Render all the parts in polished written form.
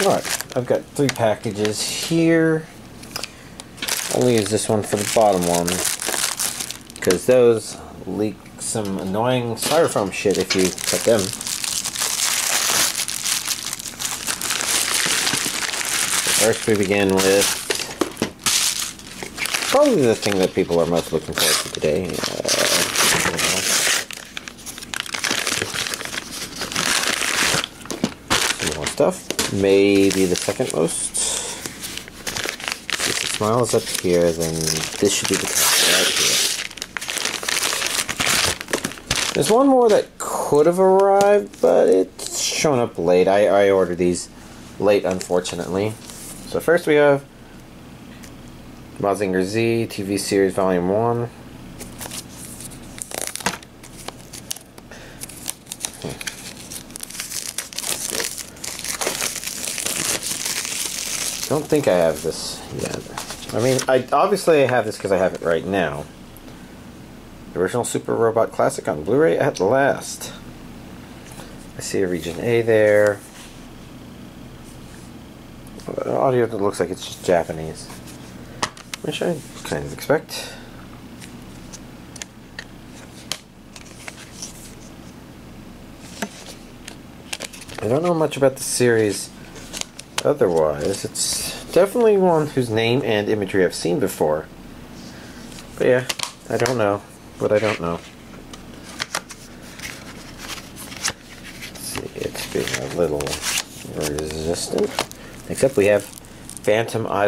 Alright, I've got 3 packages here. I'll use this one for the bottom one, because those leak some annoying styrofoam shit if you cut them. So first we begin with probably the thing that people are most looking forward to today. Some more stuff. Maybe the second most. If the smile is up here, then this should be the top right here. There's one more that could have arrived, but it's shown up late. I ordered these late, unfortunately. So first we have Mazinger Z TV series Volume 1. Don't think I have this yet. I mean, obviously I have this because I have it right now. The original Super Robot Classic on Blu-ray at last. I see a Region A there. Audio that looks like it's just Japanese, which I kind of expect. I don't know much about the series otherwise. It's definitely one whose name and imagery I've seen before. But yeah, I don't know what I don't know. Let's see, it's being a little resistant. Except we have Phantom of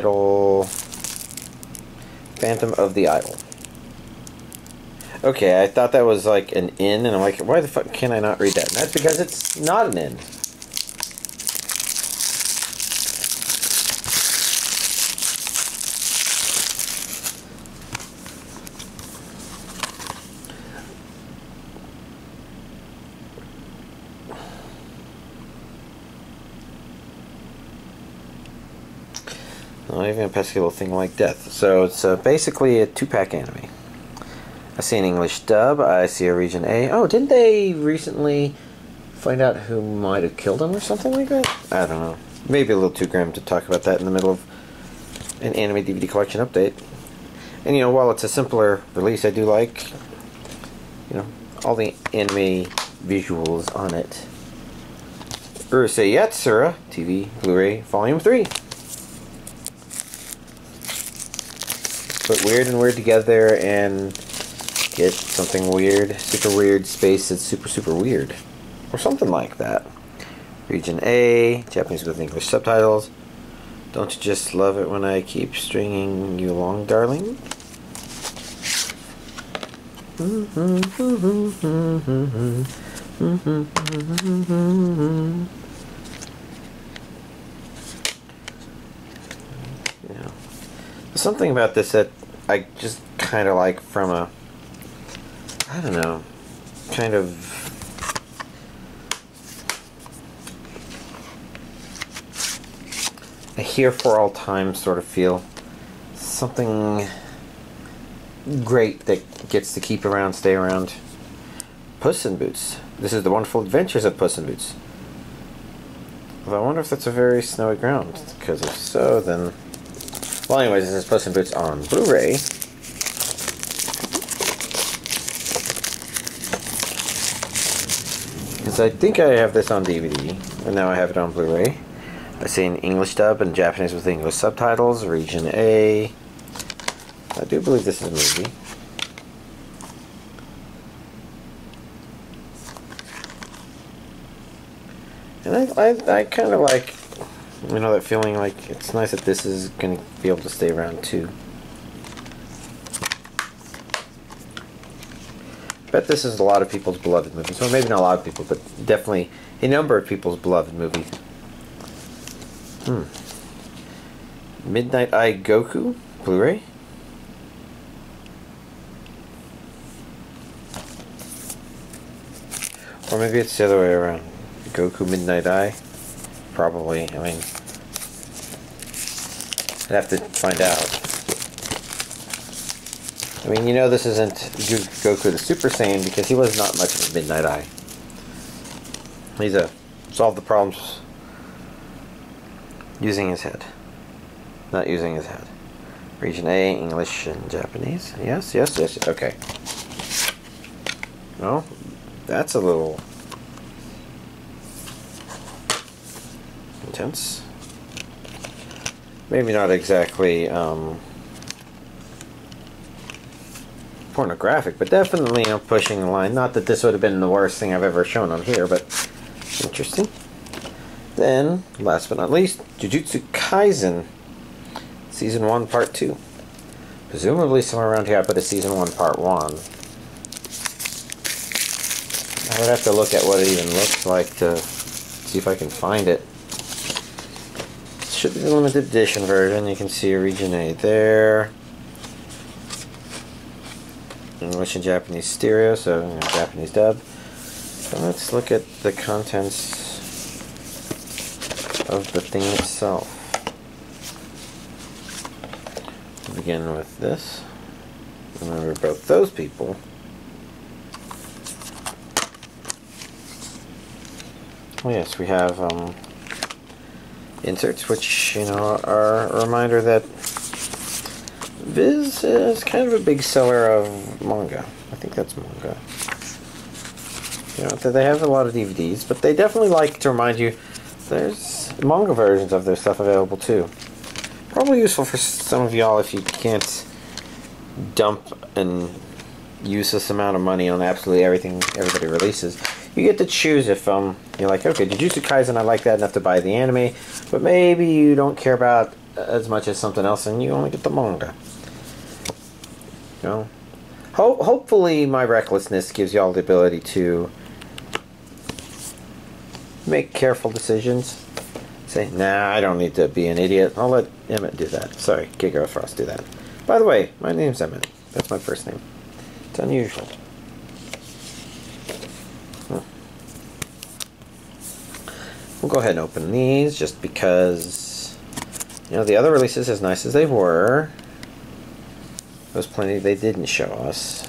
the Idol. Okay, I thought that was like an N, and I'm like, why the fuck can I not read that? And that's because it's not an N. Not even a pesky little thing like death. So it's basically a 2-pack anime. I see an English dub. I see a Region A. Oh, didn't they recently find out who might have killed him or something like that? I don't know. Maybe a little too grim to talk about that in the middle of an anime DVD collection update. And you know, while it's a simpler release, I do like, you know, all the anime visuals on it. Urusei Yatsura TV Blu-ray Volume 3. Put weird and weird together and get something weird, super weird, space that's super, super weird. Or something like that. Region A, Japanese with English subtitles. Don't you just love it when I keep stringing you along, darling? Yeah. There's something about this that I just kind of like from a, I don't know, kind of a here for all time sort of feel. Something great that gets to keep around, stay around. Puss N Boots. This is the wonderful adventures of Puss N Boots. Although I wonder if that's a very snowy ground, because if so, then... Well, anyways, this is Puss N Boots on Blu-ray. Because I think I have this on DVD, and now I have it on Blu-ray. I see an English dub and Japanese with English subtitles, Region A. I do believe this is a movie. And I kind of like, you know, that feeling like it's nice that this is going to be able to stay around too. I bet this is a lot of people's beloved movies. Well, maybe not a lot of people, but definitely a number of people's beloved movies. Midnight Eye Goku Blu-ray. Or maybe it's the other way around. Goku Midnight Eye. Probably. I mean, I'd have to find out. I mean, you know this isn't Goku the Super Saiyan because he was not much of a Midnight Eye. He's a solve the problems Using his head. Not using his head. Region A, English and Japanese. Yes, yes, yes. Okay. Well, that's a little intense. Maybe not exactly pornographic, but definitely, you know, pushing the line. Not that this would have been the worst thing I've ever shown on here, but interesting. Then, last but not least, Jujutsu Kaisen, Season 1, Part 2. Presumably somewhere around here I put a Season 1, Part 1. I would have to look at what it even looks like to see if I can find it. This should be the limited edition version. You can see a Region A there. English and Japanese stereo, so you know, Japanese dub. So let's look at the contents of the thing itself. We'll begin with this. Remember both those people. Oh yes, we have inserts, which, you know, are a reminder that Viz is kind of a big seller of manga. I think that's manga. You know, they have a lot of DVDs, but they definitely like to remind you there's manga versions of their stuff available too. Probably useful for some of y'all if you can't dump and use this amount of money on absolutely everything everybody releases. You get to choose if you're like, okay, Jujutsu Kaisen, I like that enough to buy the anime, but maybe you don't care about as much as something else and you only get the manga. You know, hopefully my recklessness gives y'all the ability to make careful decisions. Say, nah, I don't need to be an idiot. I'll let Emmett do that. Sorry, Giga Frost do that. By the way, my name's Emmett. That's my first name. It's unusual. We'll go ahead and open these just because, you know, the other releases, as nice as they were, there's plenty they didn't show us.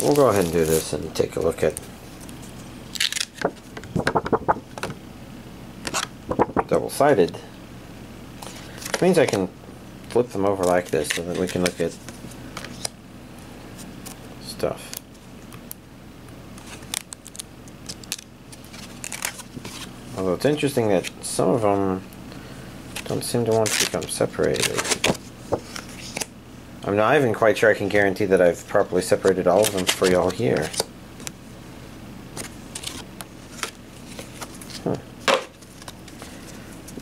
We'll go ahead and do this and take a look at double-sided. Which means I can flip them over like this so that we can look at stuff. Although it's interesting that some of them don't seem to want to become separated. I'm not even quite sure I can guarantee that I've properly separated all of them for y'all here.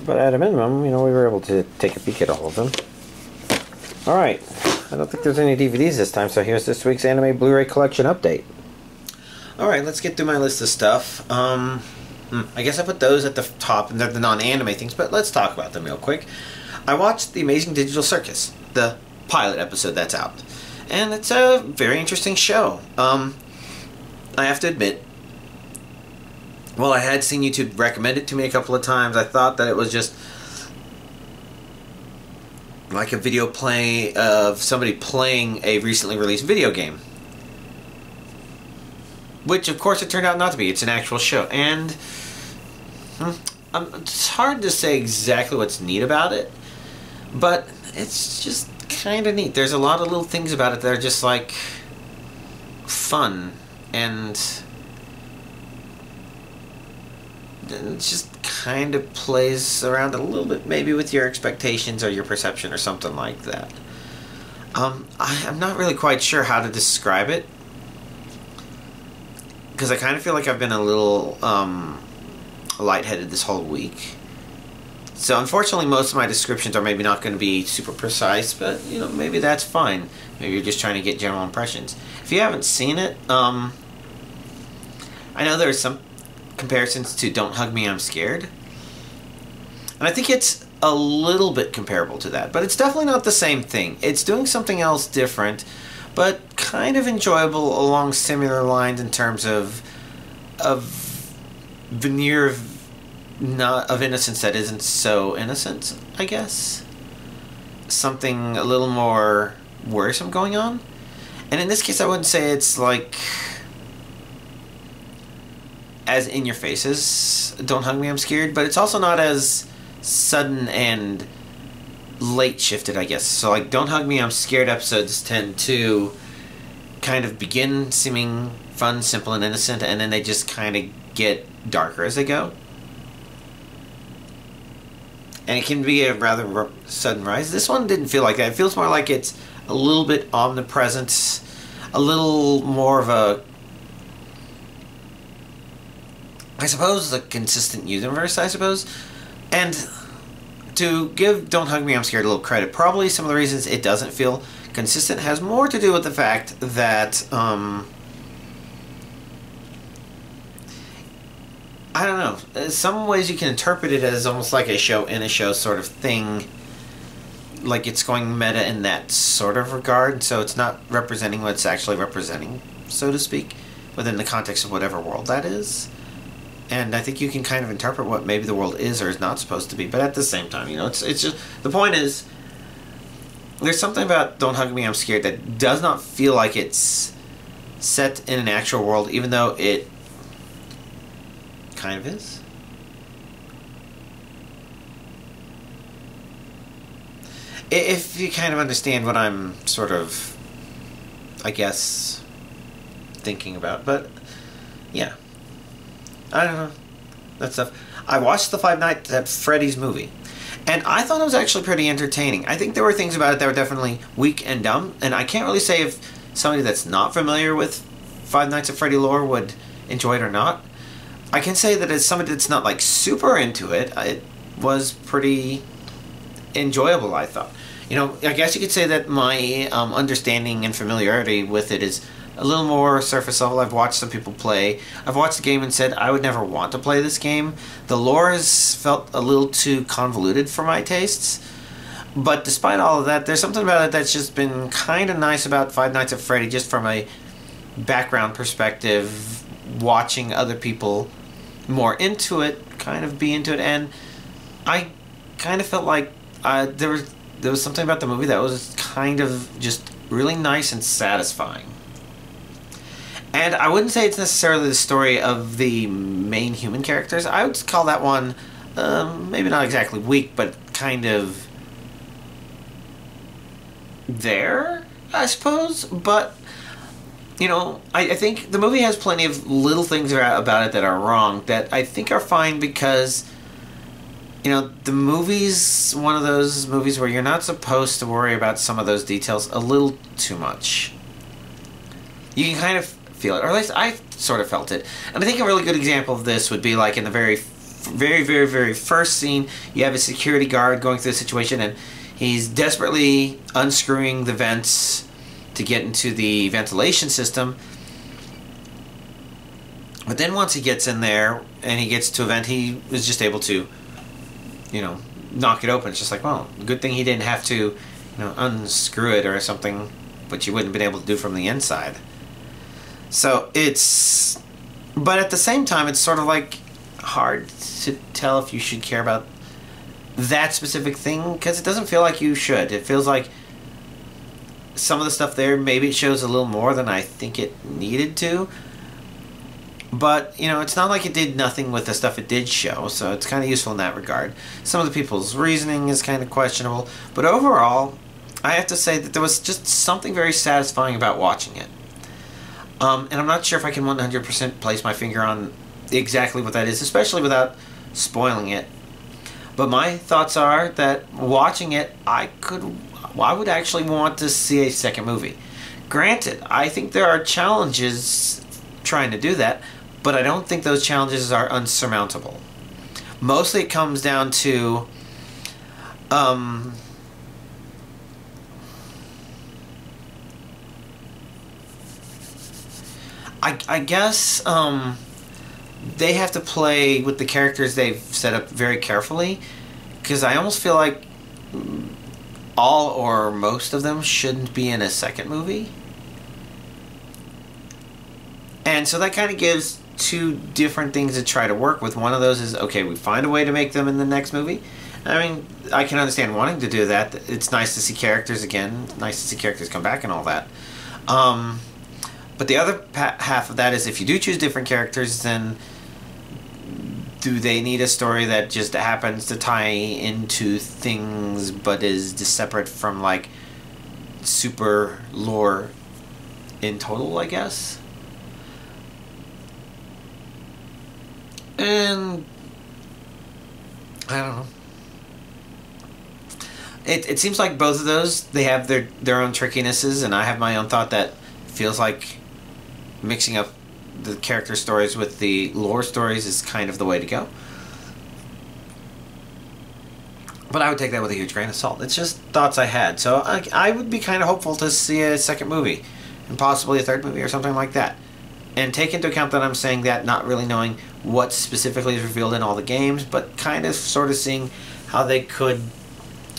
But at a minimum, you know, we were able to take a peek at all of them. Alright, I don't think there's any DVDs this time, so here's this week's anime Blu-ray collection update. Alright, let's get through my list of stuff. I guess I put those at the top, and they're the non-anime things, but let's talk about them real quick. I watched The Amazing Digital Circus, the pilot episode that's out, and it's a very interesting show. I have to admit, well, I had seen YouTube recommend it to me a couple of times. I thought that it was just like a video play of somebody playing a recently released video game. Which, of course, it turned out not to be. It's an actual show. And it's hard to say exactly what's neat about it, but it's just kind of neat. There's a lot of little things about it that are just, like, fun. And it just kind of plays around a little bit, maybe with your expectations or your perception or something like that. I'm not really quite sure how to describe it, because I kind of feel like I've been a little lightheaded this whole week. So unfortunately most of my descriptions are maybe not going to be super precise, but you know, maybe that's fine. Maybe you're just trying to get general impressions. If you haven't seen it, I know there's some comparisons to Don't Hug Me, I'm Scared. And I think it's a little bit comparable to that, but it's definitely not the same thing. It's doing something else different, but kind of enjoyable along similar lines in terms of veneer of innocence that isn't so innocent, I guess. Something a little more worrisome going on. And in this case, I wouldn't say it's like as in your face as Don't Hug Me, I'm Scared, but it's also not as sudden and late shifted, I guess. So like Don't Hug Me, I'm Scared episodes tend to kind of begin seeming fun, simple, and innocent, and then they just kind of get darker as they go. And it can be a rather sudden rise. This one didn't feel like that. It feels more like it's a little bit omnipresent, a little more of a, I suppose, a consistent universe, I suppose. And to give Don't Hug Me, I'm Scared a little credit, probably some of the reasons it doesn't feel consistent has more to do with the fact that, I don't know, in some ways you can interpret it as almost like a show in a show sort of thing, like it's going meta in that sort of regard, so it's not representing what it's actually representing, so to speak, within the context of whatever world that is. And I think you can kind of interpret what maybe the world is or is not supposed to be, but at the same time, you know, it's just, the point is, there's something about Don't Hug Me, I'm Scared that does not feel like it's set in an actual world, even though it kind of is. If you kind of understand what I'm sort of, I guess, thinking about, but yeah. I don't know. That stuff. I watched the Five Nights at Freddy's movie, and I thought it was actually pretty entertaining. I think there were things about it that were definitely weak and dumb, and I can't really say if somebody that's not familiar with Five Nights at Freddy lore would enjoy it or not. I can say that as somebody that's not like super into it, it was pretty enjoyable, I thought. You know, I guess you could say that my understanding and familiarity with it is a little more surface level. I've watched some people play. I've watched the game and said I would never want to play this game. The lore has felt a little too convoluted for my tastes. But despite all of that, there's something about it that's just been kind of nice about Five Nights at Freddy, just from a background perspective, watching other people more into it, kind of be into it, and I kind of felt like there was something about the movie that was kind of just really nice and satisfying. And I wouldn't say it's necessarily the story of the main human characters. I would call that one maybe not exactly weak, but kind of there, I suppose. But you know, I think the movie has plenty of little things about it that are wrong that I think are fine, because you know, the movie's one of those movies where you're not supposed to worry about some of those details a little too much. You can kind of feel it, or at least I sort of felt it. And I think a really good example of this would be like in the very first scene, you have a security guard going through the situation, and he's desperately unscrewing the vents to get into the ventilation system. But then once he gets in there and he gets to a vent, he was just able to, you know, knock it open. It's just like, well, good thing he didn't have to, you know, unscrew it or something, which you wouldn't have been able to do from the inside. So it's, but at the same time, it's sort of like hard to tell if you should care about that specific thing, because it doesn't feel like you should. It feels like some of the stuff there, maybe it shows a little more than I think it needed to. But, you know, it's not like it did nothing with the stuff it did show, so it's kind of useful in that regard. Some of the people's reasoning is kind of questionable, but overall, I have to say that there was just something very satisfying about watching it. And I'm not sure if I can 100% place my finger on exactly what that is, especially without spoiling it. But my thoughts are that watching it, I would actually want to see a second movie. Granted, I think there are challenges trying to do that, but I don't think those challenges are unsurmountable. Mostly it comes down to I guess they have to play with the characters they've set up very carefully, because I almost feel like all or most of them shouldn't be in a second movie. And so that kind of gives two different things to try to work with. One of those is, okay, we find a way to make them in the next movie. I mean, I can understand wanting to do that. It's nice to see characters again. Nice to see characters come back and all that. But the other half of that is if you do choose different characters, then do they need a story that just happens to tie into things but is just separate from like super lore in total, I guess? And I don't know. It seems like both of those, they have their own trickinesses, and I have my own thought that feels like mixing up the character stories with the lore stories is kind of the way to go. But I would take that with a huge grain of salt. It's just thoughts I had. So I would be kind of hopeful to see a second movie, and possibly a third movie or something like that. And take into account that I'm saying that not really knowing what specifically is revealed in all the games, but kind of sort of seeing how they could,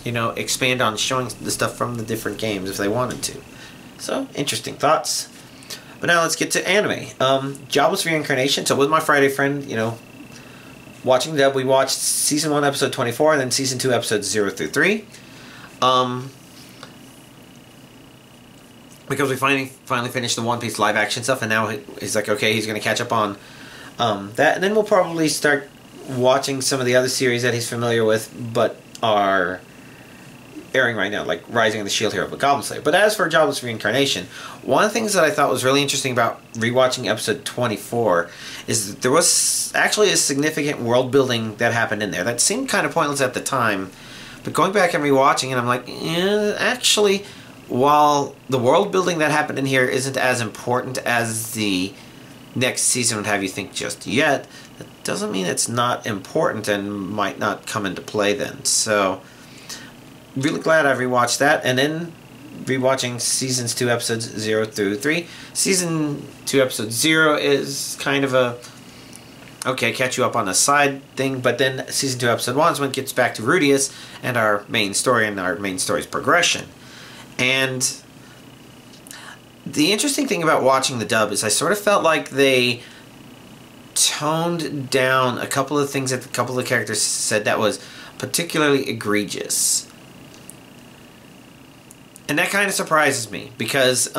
you know, expand on showing the stuff from the different games if they wanted to. So, interesting thoughts. But now let's get to anime. Jobless Reincarnation. So with my Friday friend, you know, watching the dub, we watched Season 1, Episode 24, and then Season 2, Episodes 0 through 3. Because we finally finished the One Piece live action stuff, and now he's like, okay, he's going to catch up on that. And then we'll probably start watching some of the other series that he's familiar with, but are airing right now, like Rising of the Shield Hero, but Goblin Slayer. But as for Jobless Reincarnation, one of the things that I thought was really interesting about rewatching episode 24 is that there was actually a significant world building that happened in there that seemed kind of pointless at the time, but going back and rewatching it, I'm like, actually, while the world building that happened in here isn't as important as the next season would have you think just yet, that doesn't mean it's not important and might not come into play then. So really glad I rewatched that, and then rewatching Seasons 2 Episodes 0 through 3. Season 2 Episode 0 is kind of a, okay, catch you up on a side thing, but then Season 2 Episode 1 is when it gets back to Rudius and our main story and our main story's progression. And the interesting thing about watching the dub is I sort of felt like they toned down a couple of things that a couple of the characters said that was particularly egregious. And that kind of surprises me because, you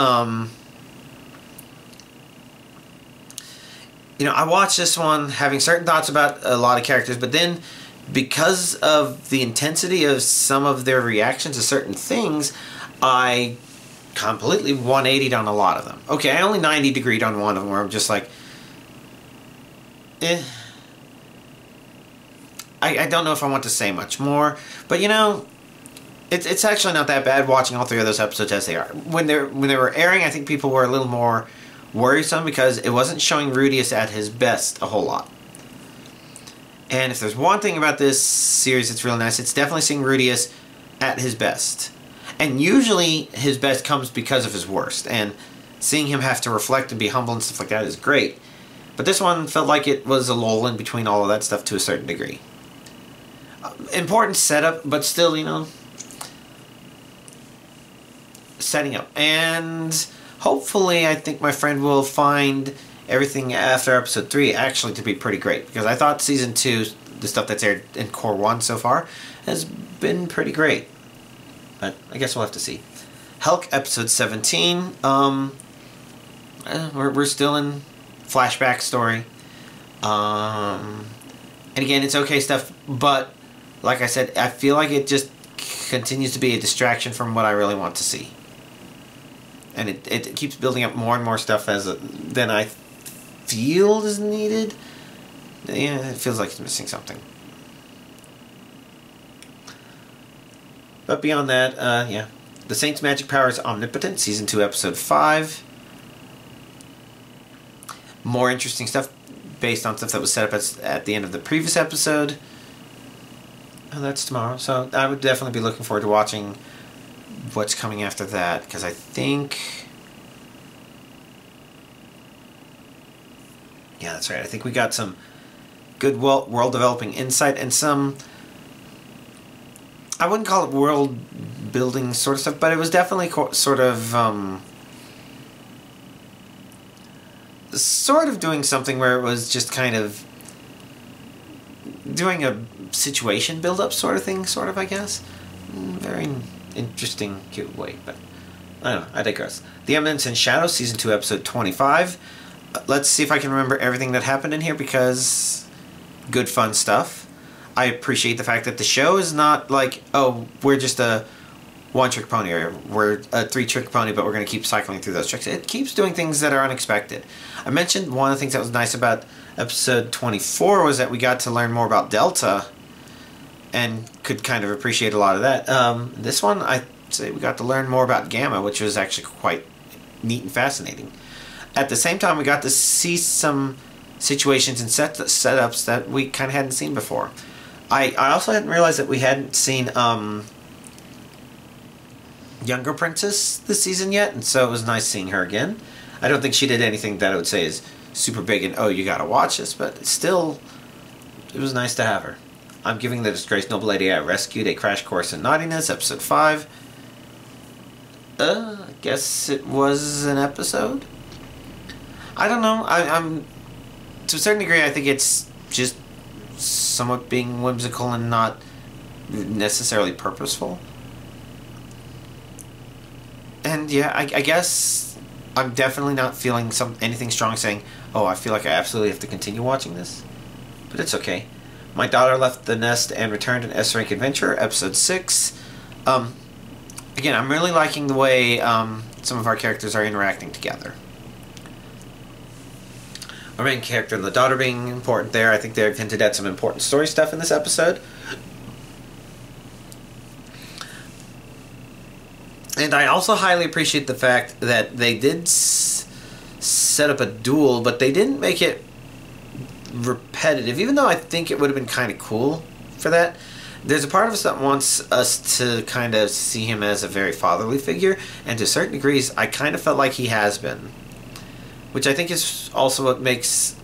know, I watched this one having certain thoughts about a lot of characters, but then because of the intensity of some of their reactions to certain things, I completely 180'd on a lot of them. Okay, I only 90-degreed on one of them where I'm just like, I don't know if I want to say much more, but you know, it's actually not that bad watching all three of those episodes as they are. When they were airing, I think people were a little more worrisome because it wasn't showing Rudius at his best a whole lot. And if there's one thing about this series that's really nice, it's definitely seeing Rudius at his best. And usually his best comes because of his worst, and seeing him have to reflect and be humble and stuff like that is great. But this one felt like it was a lull in between all of that stuff to a certain degree. Important setup, but still, you know, setting up. And hopefully I think my friend will find everything after episode 3 actually to be pretty great, because I thought season 2, the stuff that's aired in Core 1 so far, has been pretty great. But I guess we'll have to see. Hulk episode 17. We're still in flashback story. And again, it's okay stuff, but like I said, I feel like it just continues to be a distraction from what I really want to see. And it keeps building up more and more stuff than I feel is needed. Yeah, it feels like it's missing something. But beyond that, yeah. The Saint's Magic Power is Omnipotent, Season 2, Episode 5. More interesting stuff based on stuff that was set up at the end of the previous episode. Oh, that's tomorrow. So I would definitely be looking forward to watching what's coming after that, because I think... yeah, that's right. I think we got some good world developing insight and some... I wouldn't call it world building sort of stuff, but it was definitely sort of doing something where it was just kind of doing a situation build up sort of thing, I guess. Very interesting, cute way, but I don't know, I digress. The Eminence in Shadow, Season 2, Episode 25. Let's see if I can remember everything that happened in here, because good fun stuff. I appreciate the fact that the show is not like, oh, we're just a one-trick pony, or we're a three-trick pony, but we're going to keep cycling through those tricks. It keeps doing things that are unexpected. I mentioned one of the things that was nice about Episode 24 was that we got to learn more about Delta, and could kind of appreciate a lot of that. This one, I'd say we got to learn more about Gamma, which was actually quite neat and fascinating. At the same time, we got to see some situations and setups that we kind of hadn't seen before. I also hadn't realized that we hadn't seen Younger Princess this season yet, and so it was nice seeing her again. I don't think she did anything that I would say is super big and, oh, you gotta watch this, but still, it was nice to have her. I'm giving the disgraced noble lady I rescued a crash course in naughtiness, episode 5. I guess it was an episode? I don't know. I'm to a certain degree, I think it's just somewhat being whimsical and not necessarily purposeful. And yeah, I guess I'm definitely not feeling anything strong saying, oh, I feel like I absolutely have to continue watching this. But it's okay. My daughter left the nest and returned an S-rank adventure, episode 6. Again, I'm really liking the way some of our characters are interacting together. Our main character and the daughter being important there. I think they've hinted at some important story stuff in this episode. And I also highly appreciate the fact that they did set up a duel, but they didn't make it repetitive, even though I think it would have been kind of cool for that. There's a part of us that wants us to kind of see him as a very fatherly figure, and to certain degrees, I kind of felt like he has been. Which I think is also what makes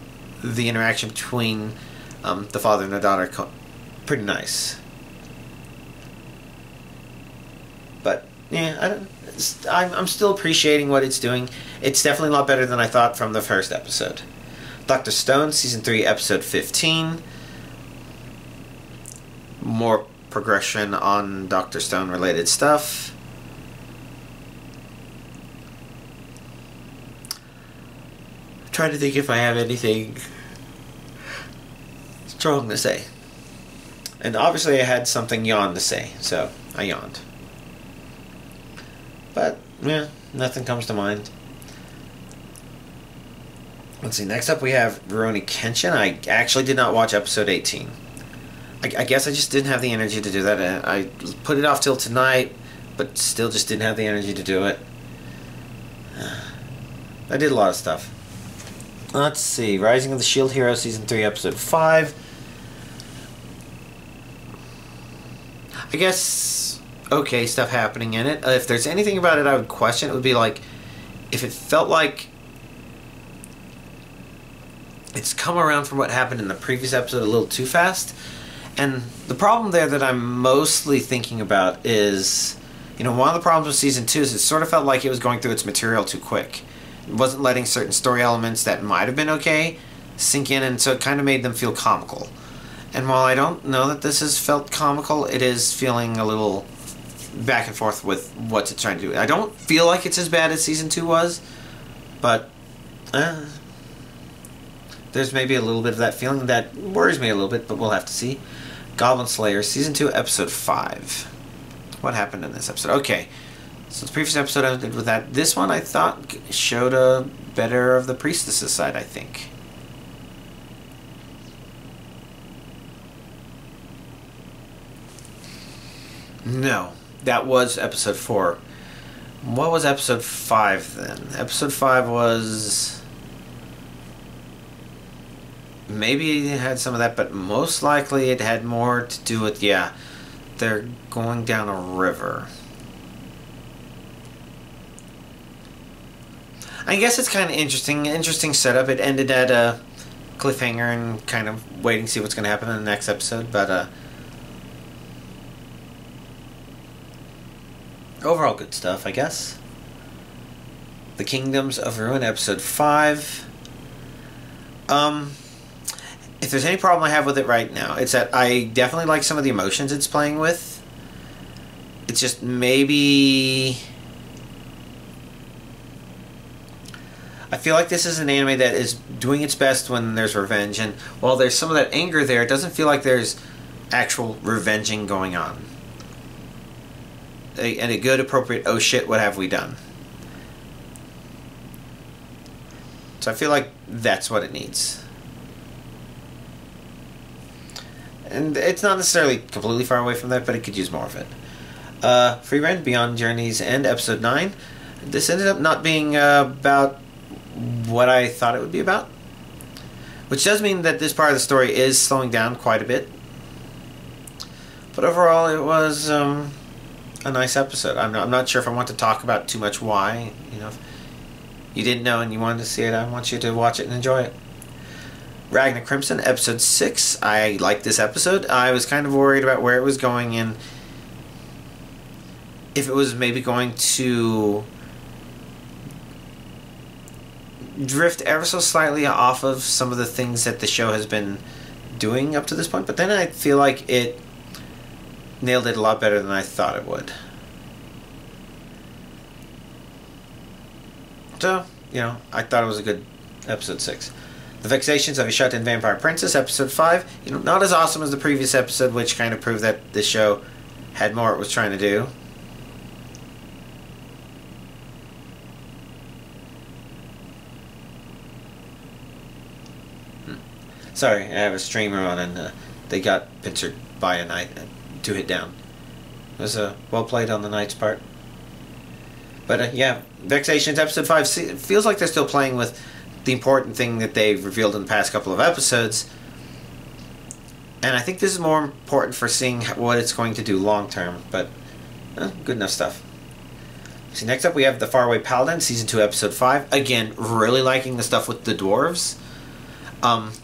the interaction between the father and the daughter pretty nice. But yeah, I'm still appreciating what it's doing. It's definitely a lot better than I thought from the first episode. Dr. Stone, Season 3, Episode 15. More progression on Dr. Stone related stuff. I'm trying to think if I have anything strong to say. And obviously I had something yawn to say, so I yawned. But, yeah, nothing comes to mind. Let's see, next up we have Rurouni Kenshin. I actually did not watch episode 18. I guess I just didn't have the energy to do that. I put it off till tonight, but still just didn't have the energy to do it. I did a lot of stuff. Let's see, Rising of the Shield Hero, Season 3, Episode 5. I guess, okay, stuff happening in it. If there's anything about it I would question, it would be like, if it felt like it's come around from what happened in the previous episode a little too fast. And the problem there that I'm mostly thinking about is, you know, one of the problems with Season 2 is it sort of felt like it was going through its material too quick. It wasn't letting certain story elements that might have been okay sink in, and so it kind of made them feel comical. And while I don't know that this has felt comical, it is feeling a little back and forth with what's it trying to do. I don't feel like it's as bad as Season 2 was, but there's maybe a little bit of that feeling that worries me a little bit, but we'll have to see. Goblin Slayer, Season 2, Episode 5. What happened in this episode? Okay, so the previous episode I did with that. This one I thought showed a better of the priestess's side, I think. No, that was Episode 4. What was Episode 5 then? Episode 5 was... maybe it had some of that, but most likely it had more to do with, yeah, they're going down a river. I guess it's kind of interesting setup. It ended at a cliffhanger and kind of waiting to see what's going to happen in the next episode, but overall good stuff, I guess. The Kingdoms of Ruin, Episode 5. If there's any problem I have with it right now, it's that I definitely like some of the emotions it's playing with. It's just maybe I feel like this is an anime that is doing its best when there's revenge, and while there's some of that anger there, it doesn't feel like there's actual revenging going on. And a good, appropriate, oh shit, what have we done? So I feel like that's what it needs. And it's not necessarily completely far away from that, but it could use more of it. Free Rent, Beyond Journey's End, Episode 9. This ended up not being about what I thought it would be about. Which does mean that this part of the story is slowing down quite a bit. But overall, it was a nice episode. I'm not sure if I want to talk about too much why. You know, if you didn't know and you wanted to see it, I want you to watch it and enjoy it. Ragnar Crimson, Episode 6. I liked this episode. I was kind of worried about where it was going and if it was maybe going to drift ever so slightly off of some of the things that the show has been doing up to this point. But then I feel like it nailed it a lot better than I thought it would. So, you know, I thought it was a good Episode 6. The Vexations of a Shut-In Vampire Princess, Episode 5. You know, not as awesome as the previous episode, which kind of proved that this show had more it was trying to do. Sorry, I have a streamer on and they got pincered by a knight to hit down. It was well played on the knight's part. But yeah, Vexations Episode 5 it feels like they're still playing with the important thing that they've revealed in the past couple of episodes. And I think this is more important for seeing what it's going to do long term. But good enough stuff. So next up we have The Faraway Paladin, Season 2, Episode 5. Again, really liking the stuff with the dwarves.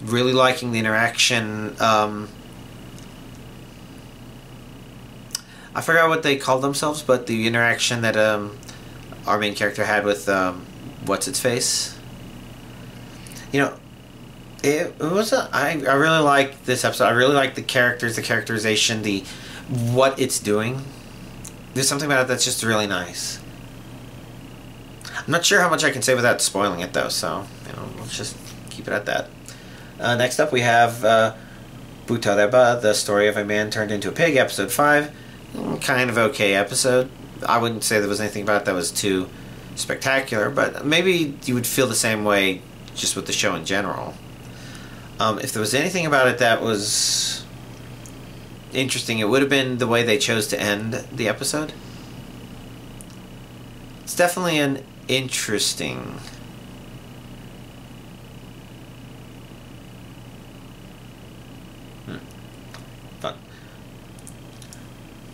Really liking the interaction. I forgot what they called themselves, but the interaction that our main character had with what's-its-face. You know, it was I really liked this episode. I really liked the characters, the characterization, what it's doing. There's something about it that's just really nice. I'm not sure how much I can say without spoiling it, though, so you know, let's just keep it at that. Next up, we have Butareba, The Story of a Man Turned into a Pig, Episode 5. Kind of okay episode. I wouldn't say there was anything about it that was too spectacular, but maybe you would feel the same way just with the show in general. If there was anything about it that was interesting, it would have been the way they chose to end the episode. It's definitely an interesting... Fun.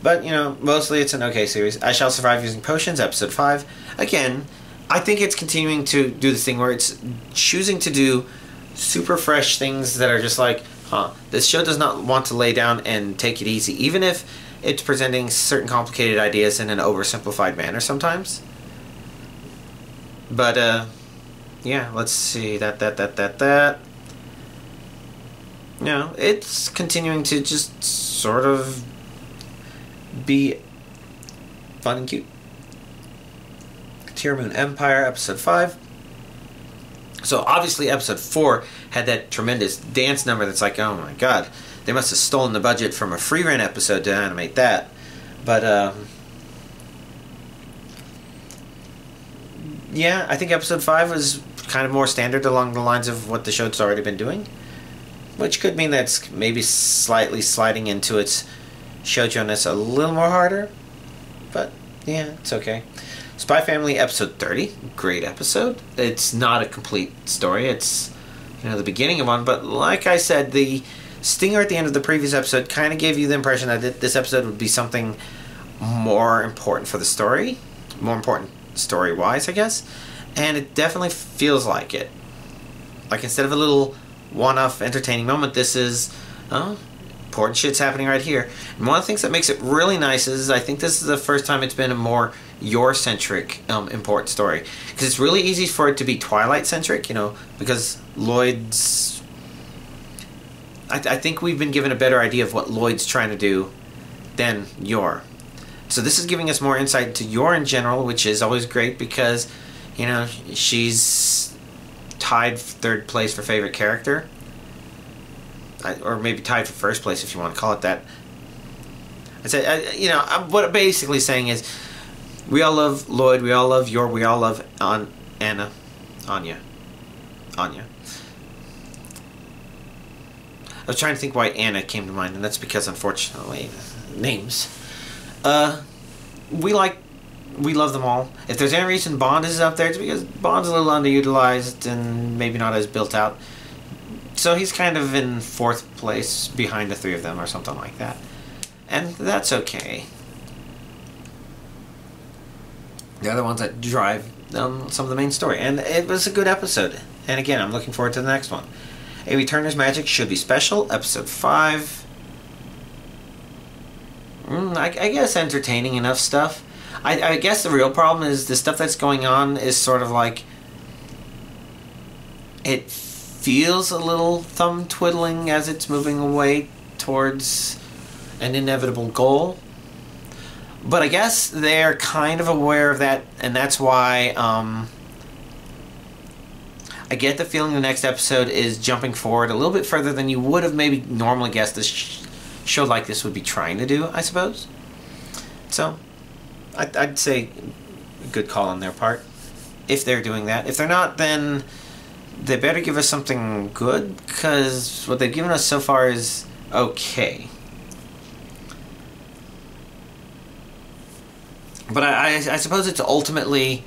But, you know, mostly it's an okay series. I Shall Survive Using Potions, Episode 5. Again, I think it's continuing to do this thing where it's choosing to do super fresh things that are just like, this show does not want to lay down and take it easy, even if it's presenting certain complicated ideas in an oversimplified manner sometimes. But, yeah, let's see, that. You know, it's continuing to just sort of be fun and cute. Tear Moon Empire, Episode 5. So obviously Episode 4 had that tremendous dance number that's like, oh my god, they must have stolen the budget from a Free Rent episode to animate that. But yeah, I think Episode 5 was kind of more standard along the lines of what the show's already been doing, which could mean that's maybe slightly sliding into its shoujo-ness a little more harder, but yeah, it's okay. Spy Family Episode 30, great episode. It's not a complete story, it's, you know, the beginning of one, but like I said, the stinger at the end of the previous episode kind of gave you the impression that this episode would be something more important for the story, more important story-wise, I guess, and it definitely feels like it. Like, instead of a little one-off entertaining moment, this is, important shit's happening right here. And one of the things that makes it really nice is I think this is the first time it's been a more your-centric important story. Because it's really easy for it to be Twilight-centric, you know, because Lloyd's... I think we've been given a better idea of what Lloyd's trying to do than Yor. So this is giving us more insight into Yor in general, which is always great because, you know, she's tied third place for favorite character. Or maybe tied for first place if you want to call it that. I said, you know, what I'm basically saying is, we all love Lloyd, we all love Yor, we all love Anya. I was trying to think why Anna came to mind, and that's because, unfortunately, names. We love them all. If there's any reason Bond is up there, it's because Bond's a little underutilized and maybe not as built out. So he's kind of in fourth place behind the three of them or something like that. And that's okay. They're the ones that drive some of the main story. And it was a good episode. And again, I'm looking forward to the next one. A Returner's Magic should be special. Episode 5. I guess entertaining enough stuff. I guess the real problem is the stuff that's going on is sort of like... It feels a little thumb twiddling as it's moving away towards an inevitable goal. But I guess they're kind of aware of that, and that's why I get the feeling the next episode is jumping forward a little bit further than you would have maybe normally guessed this show like this would be trying to do, I suppose. So, I'd say a good call on their part, if they're doing that. If they're not, then they better give us something good, because what they've given us so far is okay. But I suppose it's ultimately,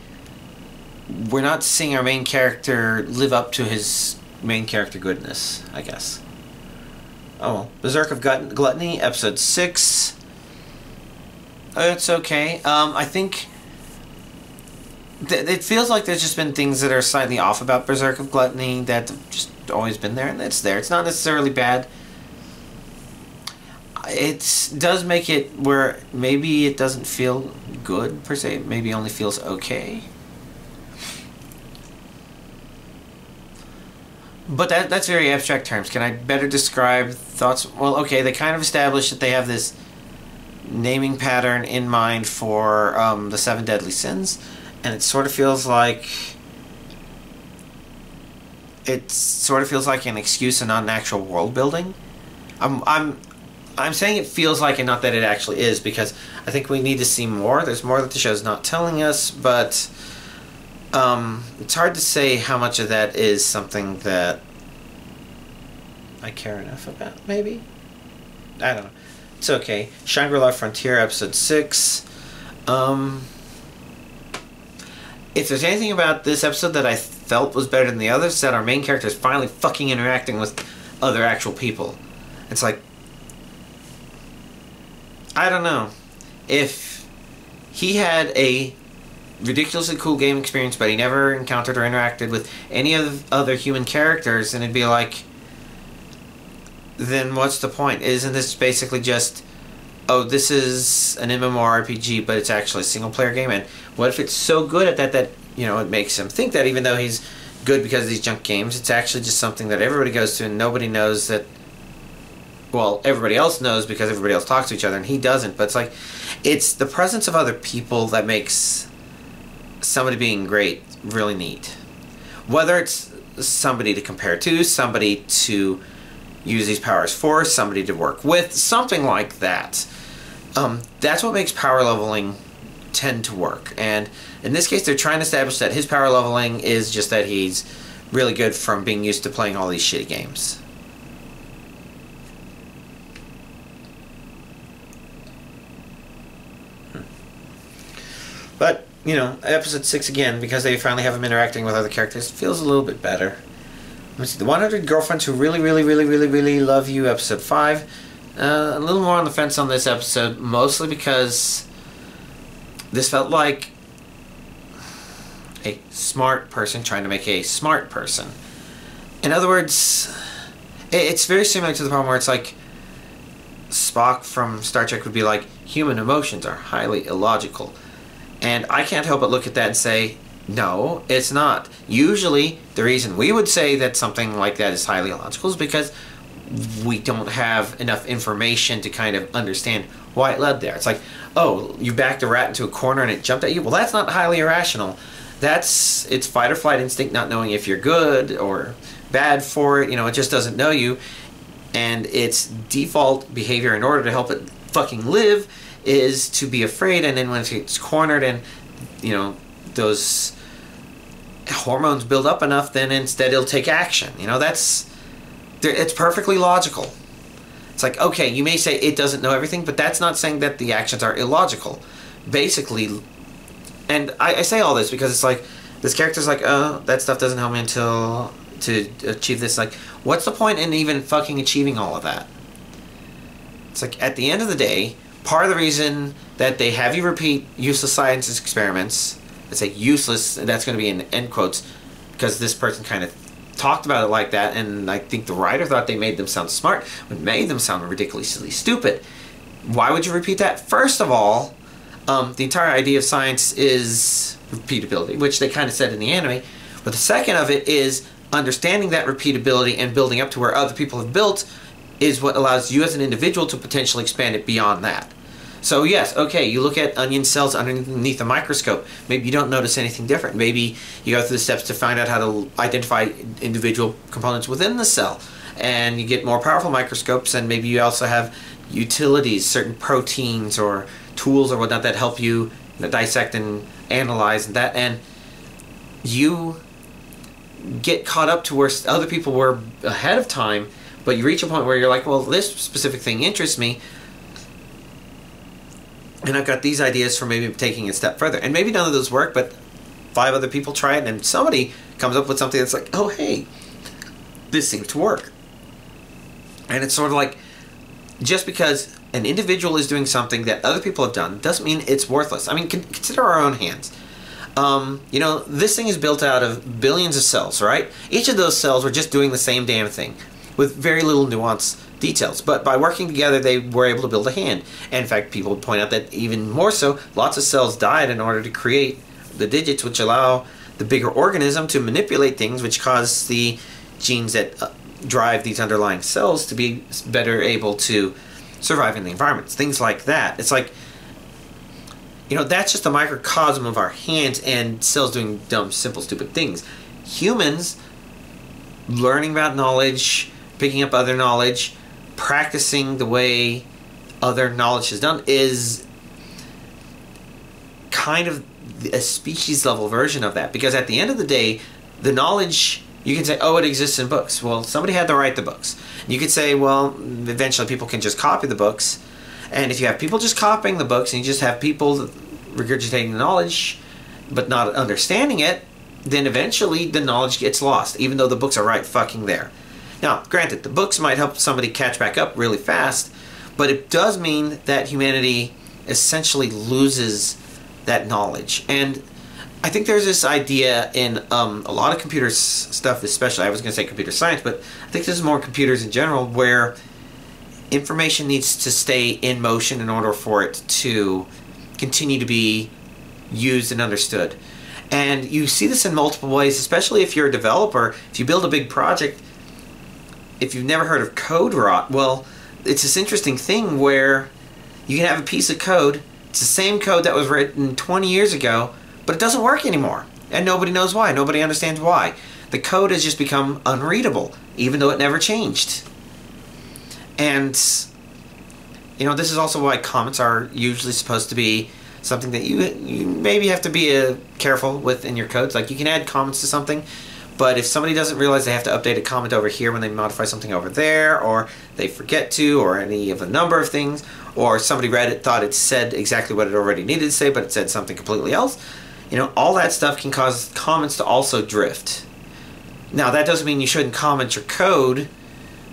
we're not seeing our main character live up to his main character goodness, I guess. Oh well. Berserk of Gluttony, episode 6. It's okay. I think it feels like there's just been things that are slightly off about Berserk of Gluttony that have just always been there, and it's there. It's not necessarily bad. It does make it where maybe it doesn't feel good, per se. Maybe only feels okay. But that's very abstract terms. Can I better describe thoughts? Well, okay, they kind of established that they have this naming pattern in mind for the 7 deadly sins, and it sort of feels like an excuse and not an actual world building. I'm saying it feels like it, not that it actually is, because I think we need to see more. There's more that the show's not telling us, but it's hard to say how much of that is something that I care enough about, maybe? I don't know. It's okay. Shangri-La Frontier, episode 6. If there's anything about this episode that I felt was better than the others, that our main character is finally fucking interacting with other actual people. It's like, I don't know. If he had a ridiculously cool game experience, but he never encountered or interacted with any of the other human characters, and it'd be like, then what's the point? Isn't this basically just, oh, this is an MMORPG, but it's actually a single-player game? And what if it's so good at that, you know, it makes him think that, even though he's good because of these junk games, it's actually just something that everybody goes to and nobody knows that. Well, everybody else knows because everybody else talks to each other, and he doesn't. But it's like, it's the presence of other people that makes somebody being great really neat. Whether it's somebody to compare to, somebody to use these powers for, somebody to work with, something like that. That's what makes power leveling tend to work. And in this case, they're trying to establish that his power leveling is just that he's really good from being used to playing all these shitty games. But, you know, episode 6 again, because they finally have him interacting with other characters, feels a little bit better. Let's see, the 100 Girlfriends Who Really, Really, Really, Really, Really Love You, episode 5. A little more on the fence on this episode, mostly because this felt like a smart person trying to make a smart person. In other words, it's very similar to the problem where it's like Spock from Star Trek would be like, human emotions are highly illogical. And I can't help but look at that and say, no, it's not. Usually, the reason we would say that something like that is highly illogical is because we don't have enough information to kind of understand why it led there. It's like, oh, you backed a rat into a corner and it jumped at you? Well, that's not highly irrational. it's fight or flight instinct, not knowing if you're good or bad for it. You know, it just doesn't know you. And its default behavior in order to help it fucking live is to be afraid, and then when it's cornered and, you know, those hormones build up enough, then instead it'll take action. You know, it's perfectly logical. It's like, okay, you may say it doesn't know everything, but that's not saying that the actions are illogical. Basically, and I say all this because it's like, this character's like, oh, that stuff doesn't help me to achieve this. Like, what's the point in even fucking achieving all of that? It's like, at the end of the day, part of the reason that they have you repeat useless science experiments, I say useless, that's going to be in end quotes, because this person kind of talked about it like that, and I think the writer thought they made them sound smart, but made them sound ridiculously stupid. Why would you repeat that? First of all, the entire idea of science is repeatability, which they kind of said in the anime, but the second of it is understanding that repeatability and building up to where other people have built is what allows you as an individual to potentially expand it beyond that. So yes, okay, you look at onion cells underneath a microscope. Maybe you don't notice anything different. Maybe you go through the steps to find out how to identify individual components within the cell. And you get more powerful microscopes, and maybe you also have utilities, certain proteins or tools or whatnot that help you dissect and analyze and that. And you get caught up to where other people were ahead of time, but you reach a point where you're like, well, this specific thing interests me, and I've got these ideas for maybe taking it a step further. And maybe none of those work, but 5 other people try it, and somebody comes up with something that's like, oh, hey, this seems to work. And it's sort of like, just because an individual is doing something that other people have done doesn't mean it's worthless. I mean, consider our own hands. You know, this thing is built out of billions of cells, right? Each of those cells were just doing the same damn thing with very little nuance details, but by working together they were able to build a hand. And in fact, people would point out that even more so, lots of cells died in order to create the digits which allow the bigger organism to manipulate things, which cause the genes that drive these underlying cells to be better able to survive in the environments, things like that. It's like, you know, that's just a microcosm of our hands and cells doing dumb, simple, stupid things. Humans learning about knowledge, picking up other knowledge, practicing the way other knowledge is done is kind of a species level version of that, because at the end of the day, the knowledge, you can say, oh, it exists in books. Well, somebody had to write the books. You could say, well, eventually people can just copy the books, and if you have people just copying the books and you just have people regurgitating the knowledge but not understanding it, then eventually the knowledge gets lost, even though the books are right fucking there. Now, granted, the books might help somebody catch back up really fast, but it does mean that humanity essentially loses that knowledge. And I think there's this idea in a lot of computer stuff, especially, I was going to say computer science, but I think this is more computers in general, where information needs to stay in motion in order for it to continue to be used and understood. And you see this in multiple ways, especially if you're a developer. If you build a big project, if you've never heard of code rot, well, it's this interesting thing where you can have a piece of code, it's the same code that was written 20 years ago, but it doesn't work anymore. And nobody knows why, nobody understands why. The code has just become unreadable, even though it never changed. And, you know, this is also why comments are usually supposed to be something that you maybe have to be careful with in your codes. Like, you can add comments to something, but if somebody doesn't realize they have to update a comment over here when they modify something over there, or they forget to, or any of a number of things, or somebody read it, thought it said exactly what it already needed to say, but it said something completely else, you know, all that stuff can cause comments to also drift. Now, that doesn't mean you shouldn't comment your code,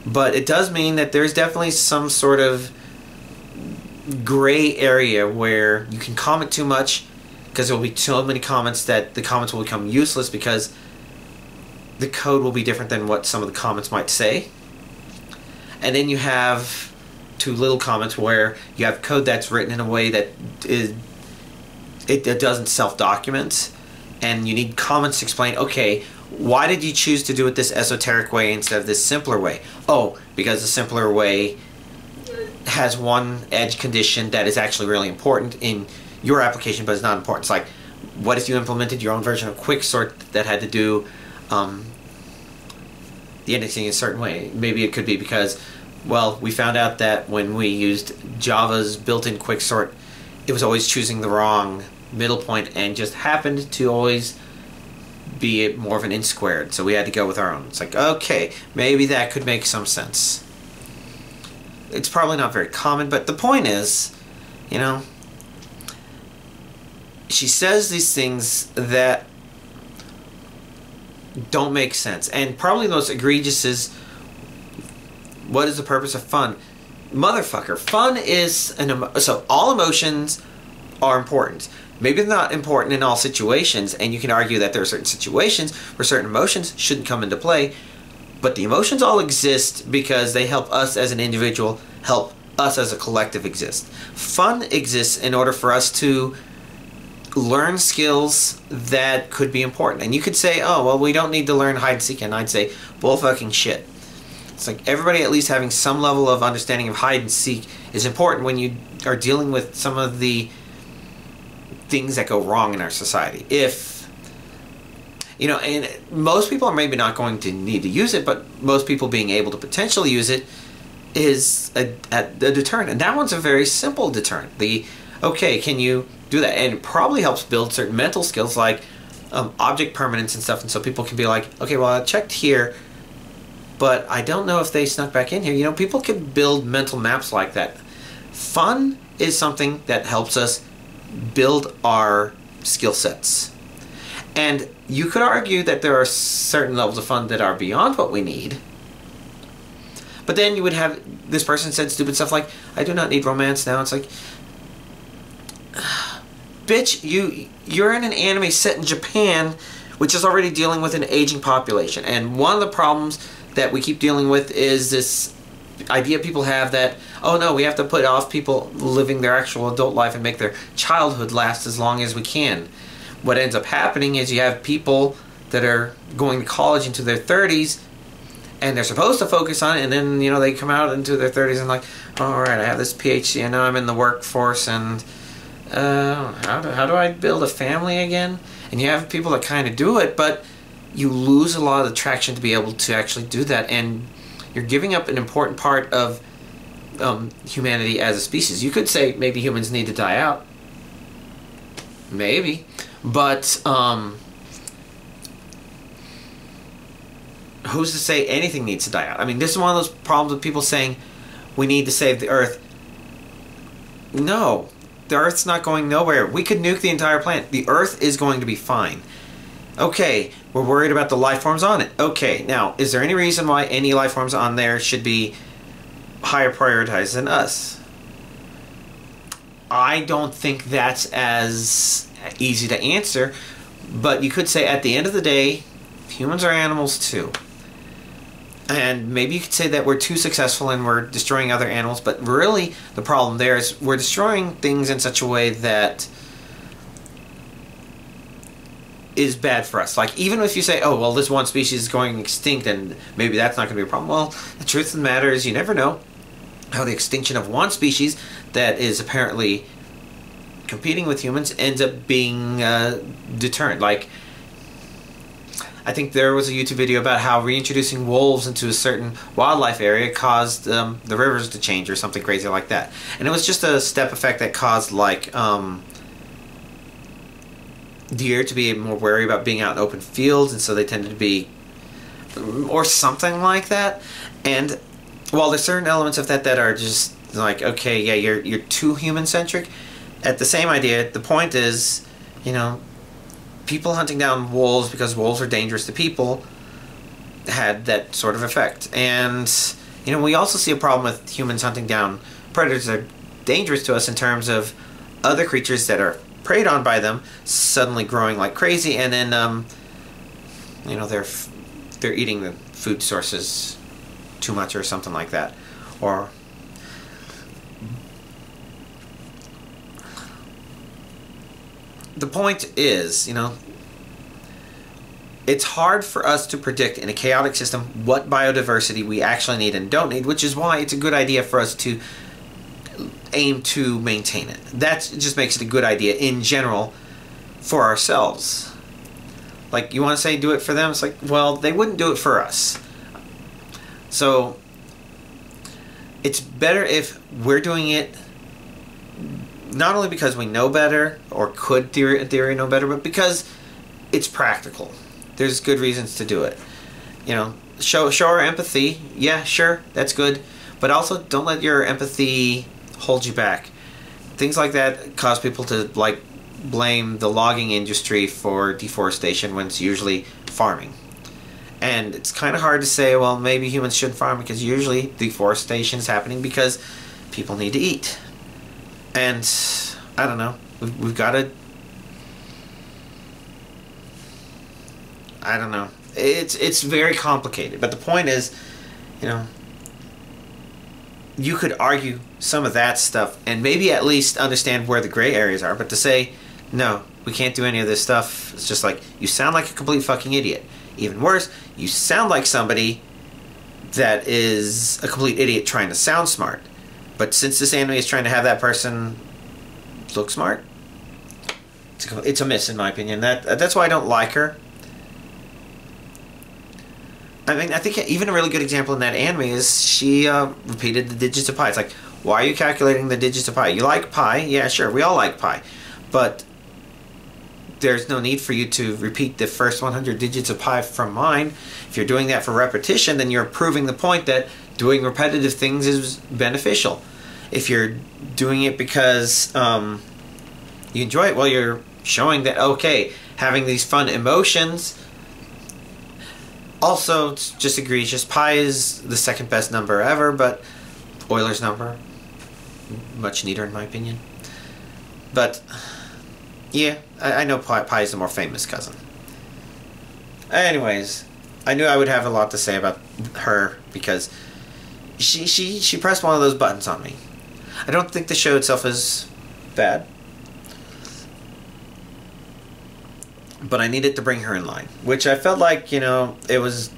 but it does mean that there's definitely some sort of gray area where you can comment too much, because there will be so many comments that the comments will become useless because the code will be different than what some of the comments might say. And then you have too little comments where you have code that's written in a way that it doesn't self-document, and you need comments to explain, okay, why did you choose to do it this esoteric way instead of this simpler way? Oh, because the simpler way has one edge condition that is actually really important in your application, but it's not important. It's like, what if you implemented your own version of quicksort that had to do the indexing in a certain way? Maybe it could be because, well, we found out that when we used Java's built-in quicksort, it was always choosing the wrong middle point and just happened to always be more of an int squared, so we had to go with our own. It's like, okay, maybe that could make some sense. It's probably not very common, but the point is, you know, she says these things that don't make sense, and probably the most egregious is, what is the purpose of fun? Motherfucker, fun is so all emotions are important. Maybe they're not important in all situations, and you can argue that there are certain situations where certain emotions shouldn't come into play, but the emotions all exist because they help us as an individual, help us as a collective exist. Fun exists in order for us to learn skills that could be important. And you could say, oh, well, we don't need to learn hide and seek, and I'd say, bull fucking shit. It's like everybody at least having some level of understanding of hide and seek is important when you are dealing with some of the things that go wrong in our society. If, you know, and most people are maybe not going to need to use it, but most people being able to potentially use it is a deterrent. And that one's a very simple deterrent. Okay, can you do that? And it probably helps build certain mental skills like object permanence and stuff. And so people can be like, okay, well, I checked here, but I don't know if they snuck back in here. You know, people can build mental maps like that. Fun is something that helps us build our skill sets. And you could argue that there are certain levels of fun that are beyond what we need. But then you would have this person said stupid stuff like, I do not need romance now. It's like, bitch, you're in an anime set in Japan, which is already dealing with an aging population. And one of the problems that we keep dealing with is this idea people have that, oh no, we have to put off people living their actual adult life and make their childhood last as long as we can. What ends up happening is you have people that are going to college into their 30s and they're supposed to focus on it, and then, you know, they come out into their 30s and like, oh, all right, I have this PhD and now I'm in the workforce, and how do I build a family again? And you have people that kind of do it, but you lose a lot of the traction to be able to actually do that, and you're giving up an important part of humanity as a species. You could say maybe humans need to die out. Maybe. But who's to say anything needs to die out? I mean, this is one of those problems with people saying we need to save the Earth. No. The Earth's not going nowhere. We could nuke the entire planet. The Earth is going to be fine. Okay, we're worried about the life forms on it. Okay, now, is there any reason why any life forms on there should be higher prioritized than us? I don't think that's as easy to answer, but you could say at the end of the day, humans are animals too. And maybe you could say that we're too successful and we're destroying other animals, but really the problem there is we're destroying things in such a way that is bad for us. Like, even if you say, oh, well, this one species is going extinct and maybe that's not going to be a problem. Well, the truth of the matter is you never know how the extinction of one species that is apparently competing with humans ends up being deterrent. Like, I think there was a YouTube video about how reintroducing wolves into a certain wildlife area caused the rivers to change or something crazy like that. And it was just a step effect that caused, like, deer to be more wary about being out in open fields, and so they tended to be, or something like that. And while there's certain elements of that that are just like, okay, yeah, you're too human-centric, at the same idea, the point is, you know, people hunting down wolves because wolves are dangerous to people had that sort of effect. And, you know, we also see a problem with humans hunting down predators that are dangerous to us in terms of other creatures that are preyed on by them suddenly growing like crazy, and then you know, they're eating the food sources too much or something like that. Or the point is, you know, it's hard for us to predict in a chaotic system what biodiversity we actually need and don't need, which is why it's a good idea for us to aim to maintain it. That just makes it a good idea in general. for ourselves. Like, you want to say do it for them? It's like, well, they wouldn't do it for us. So, it's better if we're doing it not only because we know better, or could in theory know better, but because it's practical. There's good reasons to do it. You know, show our empathy. Yeah, sure, that's good. But also, don't let your empathy hold you back. Things like that cause people to, like, blame the logging industry for deforestation when it's usually farming. And it's kind of hard to say, well, maybe humans shouldn't farm, because usually deforestation is happening because people need to eat. And I don't know, we've got to, I don't know, it's very complicated. But the point is, you know, you could argue some of that stuff and maybe at least understand where the gray areas are. But to say, no, we can't do any of this stuff, it's just like, you sound like a complete fucking idiot. Even worse, you sound like somebody that is a complete idiot trying to sound smart. But since this anime is trying to have that person look smart, it's a miss, in my opinion. That's why I don't like her. I mean, I think even a really good example in that anime is she repeated the digits of pi. It's like, why are you calculating the digits of pi? You like pi? Yeah, sure, we all like pi. But there's no need for you to repeat the first 100 digits of pi from mine. If you're doing that for repetition, then you're proving the point that doing repetitive things is beneficial. If you're doing it because you enjoy it, well, you're showing that, okay, having these fun emotions. Also, it's just egregious. Pi is the second best number ever, but Euler's number, much neater in my opinion. But yeah, I know pi is the more famous cousin. Anyways, I knew I would have a lot to say about her because she pressed one of those buttons on me. I don't think the show itself is bad, but I needed to bring her in line, which I felt like, you know, it was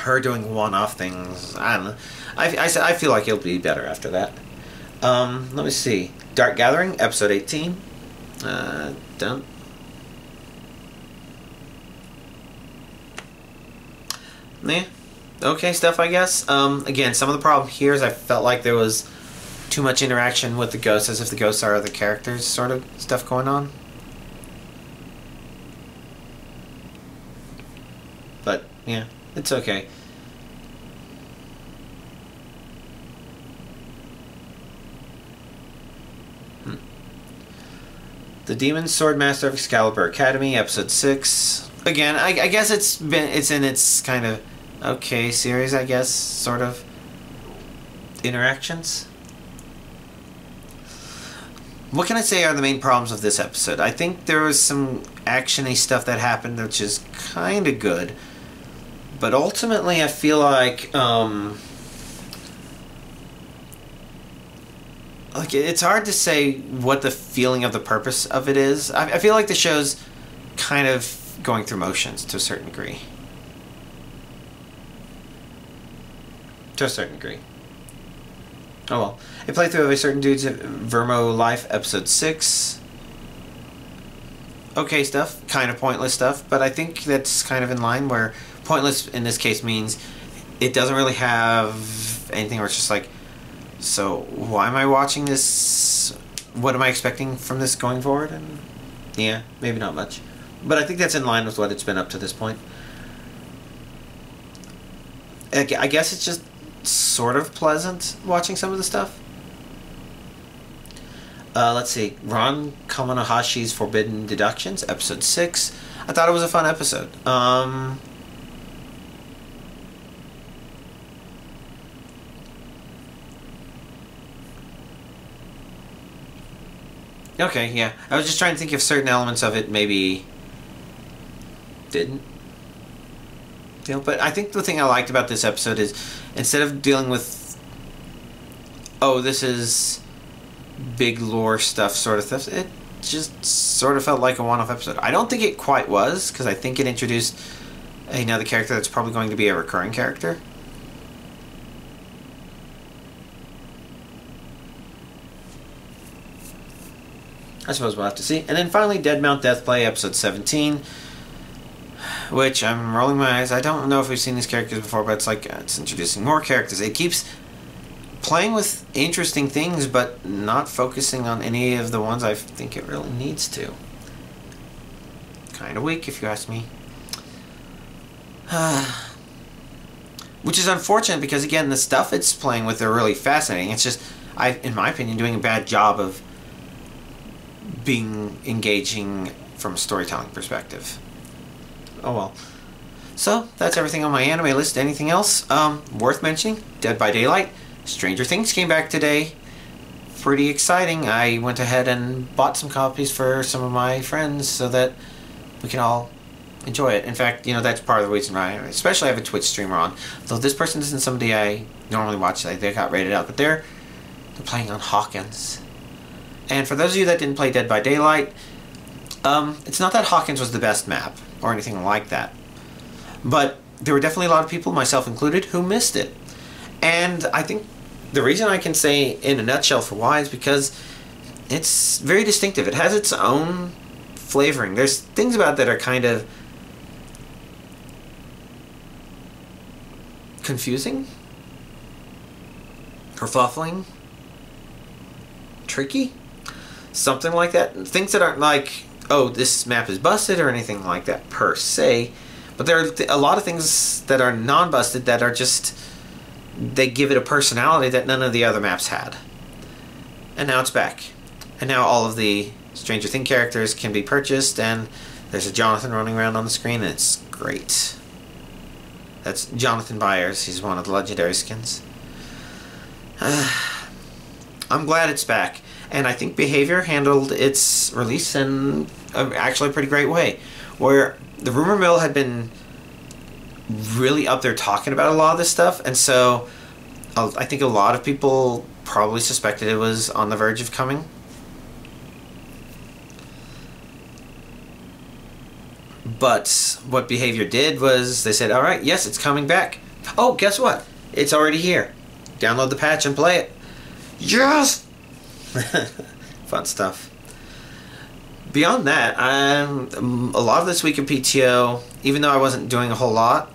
her doing one-off things. I don't know. I feel like it'll be better after that. Let me see. Dark Gathering, episode 18. Done. Yeah. Okay stuff, I guess. Again, some of the problem here is I felt like there was too much interaction with the ghosts, as if the ghosts are other characters, sort of stuff going on. But, yeah, it's okay. The Demon Sword Master of Excalibur Academy, episode 6. Again, I guess it's in its kind of okay series, I guess, sort of interactions. What can I say are the main problems of this episode? I think there was some action-y stuff that happened, which is kind of good. But ultimately, I feel like it's hard to say what the feeling of the purpose of it is. I feel like the show's kind of going through motions to a certain degree. To a certain degree. Oh well. A playthrough of a certain dude's Vermo life, episode 6. Okay stuff, kind of pointless stuff, but I think that's kind of in line where pointless in this case means it doesn't really have anything where it's just like, so why am I watching this? What am I expecting from this going forward? And yeah, maybe not much. But I think that's in line with what it's been up to this point. I guess it's just sort of pleasant watching some of the stuff. Let's see. Ron Kamonahashi's Forbidden Deductions, episode 6. I thought it was a fun episode. Okay, yeah. I was just trying to think if certain elements of it maybe didn't. You know, but I think the thing I liked about this episode is instead of dealing with, oh, this is big lore stuff sort of stuff, it just sort of felt like a one-off episode. I don't think it quite was, because I think it introduced another character that's probably going to be a recurring character. I suppose we'll have to see. And then finally, Dead Mount Deathplay, episode 17, which I'm rolling my eyes. I don't know if we've seen these characters before, but it's like it's introducing more characters. It keeps playing with interesting things, but not focusing on any of the ones I think it really needs to. Kind of weak, if you ask me. Which is unfortunate because, again, the stuff it's playing with are really fascinating. It's just, in my opinion, doing a bad job of being engaging from a storytelling perspective. Oh well. So, that's everything on my anime list. Anything else worth mentioning? Dead by Daylight. Stranger Things came back today. Pretty exciting. I went ahead and bought some copies for some of my friends so that we can all enjoy it. In fact, you know, that's part of the reason why I especially have a Twitch streamer on. Though this person isn't somebody I normally watch. They got rated out. But they're playing on Hawkins. And for those of you that didn't play Dead by Daylight, it's not that Hawkins was the best map or anything like that. But there were definitely a lot of people, myself included, who missed it. And I think the reason I can say in a nutshell for why is because it's very distinctive. It has its own flavoring. There's things about it that are kind of confusing, kerfuffling, tricky, something like that. Things that aren't like, oh, this map is busted or anything like that per se, but there are a lot of things that are non-busted that are just, they give it a personality that none of the other maps had. And now it's back. And now all of the Stranger Things characters can be purchased, and there's a Jonathan running around on the screen, and it's great. That's Jonathan Byers. He's one of the legendary skins. I'm glad it's back. And I think Behavior handled its release in actually a pretty great way. Where the rumor mill had been really up there talking about a lot of this stuff, and so I think a lot of people probably suspected it was on the verge of coming. But what Behavior did was they said, alright, yes, it's coming back. Oh, guess what? It's already here. Download the patch and play it. Yes! Fun stuff. Beyond that, a lot of this week of PTO, even though I wasn't doing a whole lot,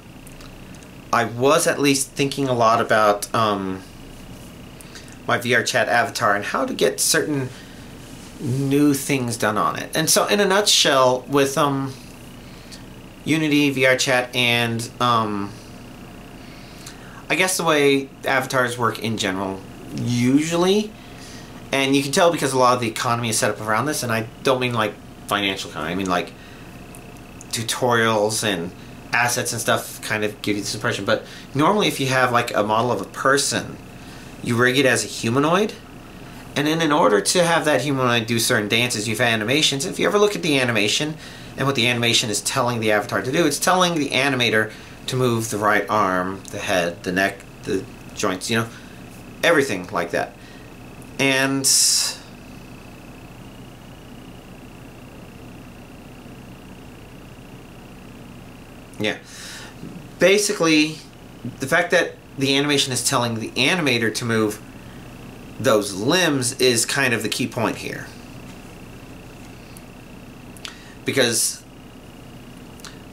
I was at least thinking a lot about my VR chat avatar and how to get certain new things done on it. And so, in a nutshell, with Unity, VR chat, and I guess the way avatars work in general, usually, and you can tell because a lot of the economy is set up around this, and I don't mean like financial economy, I mean like tutorials and assets and stuff kind of give you this impression. But normally if you have like a model of a person, you rig it as a humanoid, and then in order to have that humanoid do certain dances, you have animations. If you ever look at the animation and what the animation is telling the avatar to do, it's telling the animator to move the right arm, the head, the neck, the joints, you know, everything like that. And yeah, basically the fact that the animation is telling the animator to move those limbs is kind of the key point here. Because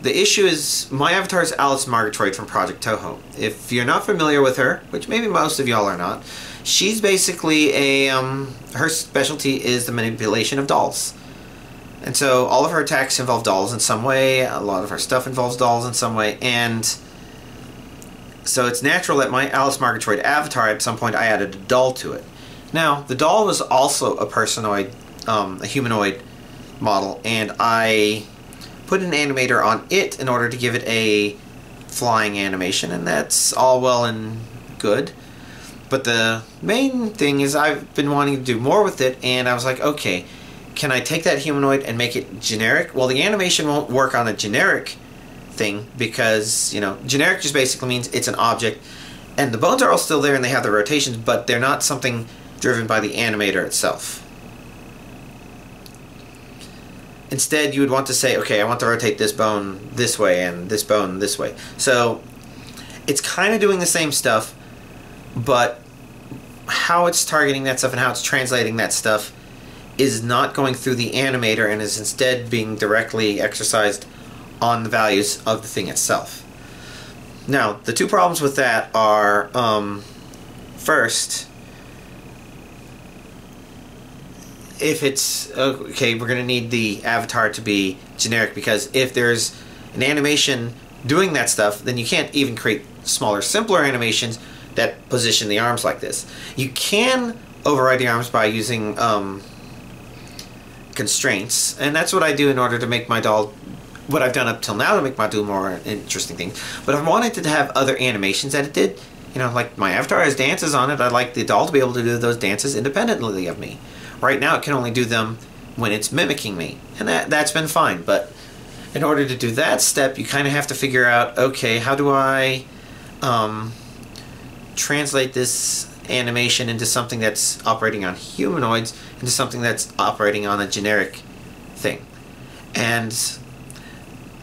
the issue is, my avatar is Alice Margatroyd from Project Toho. If you're not familiar with her, which maybe most of y'all are not, she's basically a, her specialty is the manipulation of dolls. And so all of her attacks involve dolls in some way, a lot of her stuff involves dolls in some way, and so it's natural that my Alice Margatroyd avatar, at some point I added a doll to it. Now, the doll was also a personoid, a humanoid model, and I put an animator on it in order to give it a flying animation, and that's all well and good. But the main thing is I've been wanting to do more with it, and I was like, okay, can I take that humanoid and make it generic? Well, the animation won't work on a generic thing because, you know, generic just basically means it's an object, and the bones are all still there and they have the rotations, but they're not something driven by the animator itself. Instead, you would want to say, okay, I want to rotate this bone this way and this bone this way. So it's kind of doing the same stuff, but how it's targeting that stuff and how it's translating that stuff is not going through the animator and is instead being directly exercised on the values of the thing itself. Now, the two problems with that are, first, if it's, okay, we're going to need the avatar to be generic, because if there's an animation doing that stuff, then you can't even create smaller, simpler animations that position the arms like this. You can override the arms by using constraints, and that's what I do in order to make my doll, what I've done up till now to make my doll more interesting things. But if I wanted to have other animations that it did, you know, like my avatar has dances on it, I'd like the doll to be able to do those dances independently of me. Right now it can only do them when it's mimicking me, and that's been fine. But in order to do that step, you kind of have to figure out, okay, how do I translate this animation into something that's operating on humanoids into something that's operating on a generic thing. And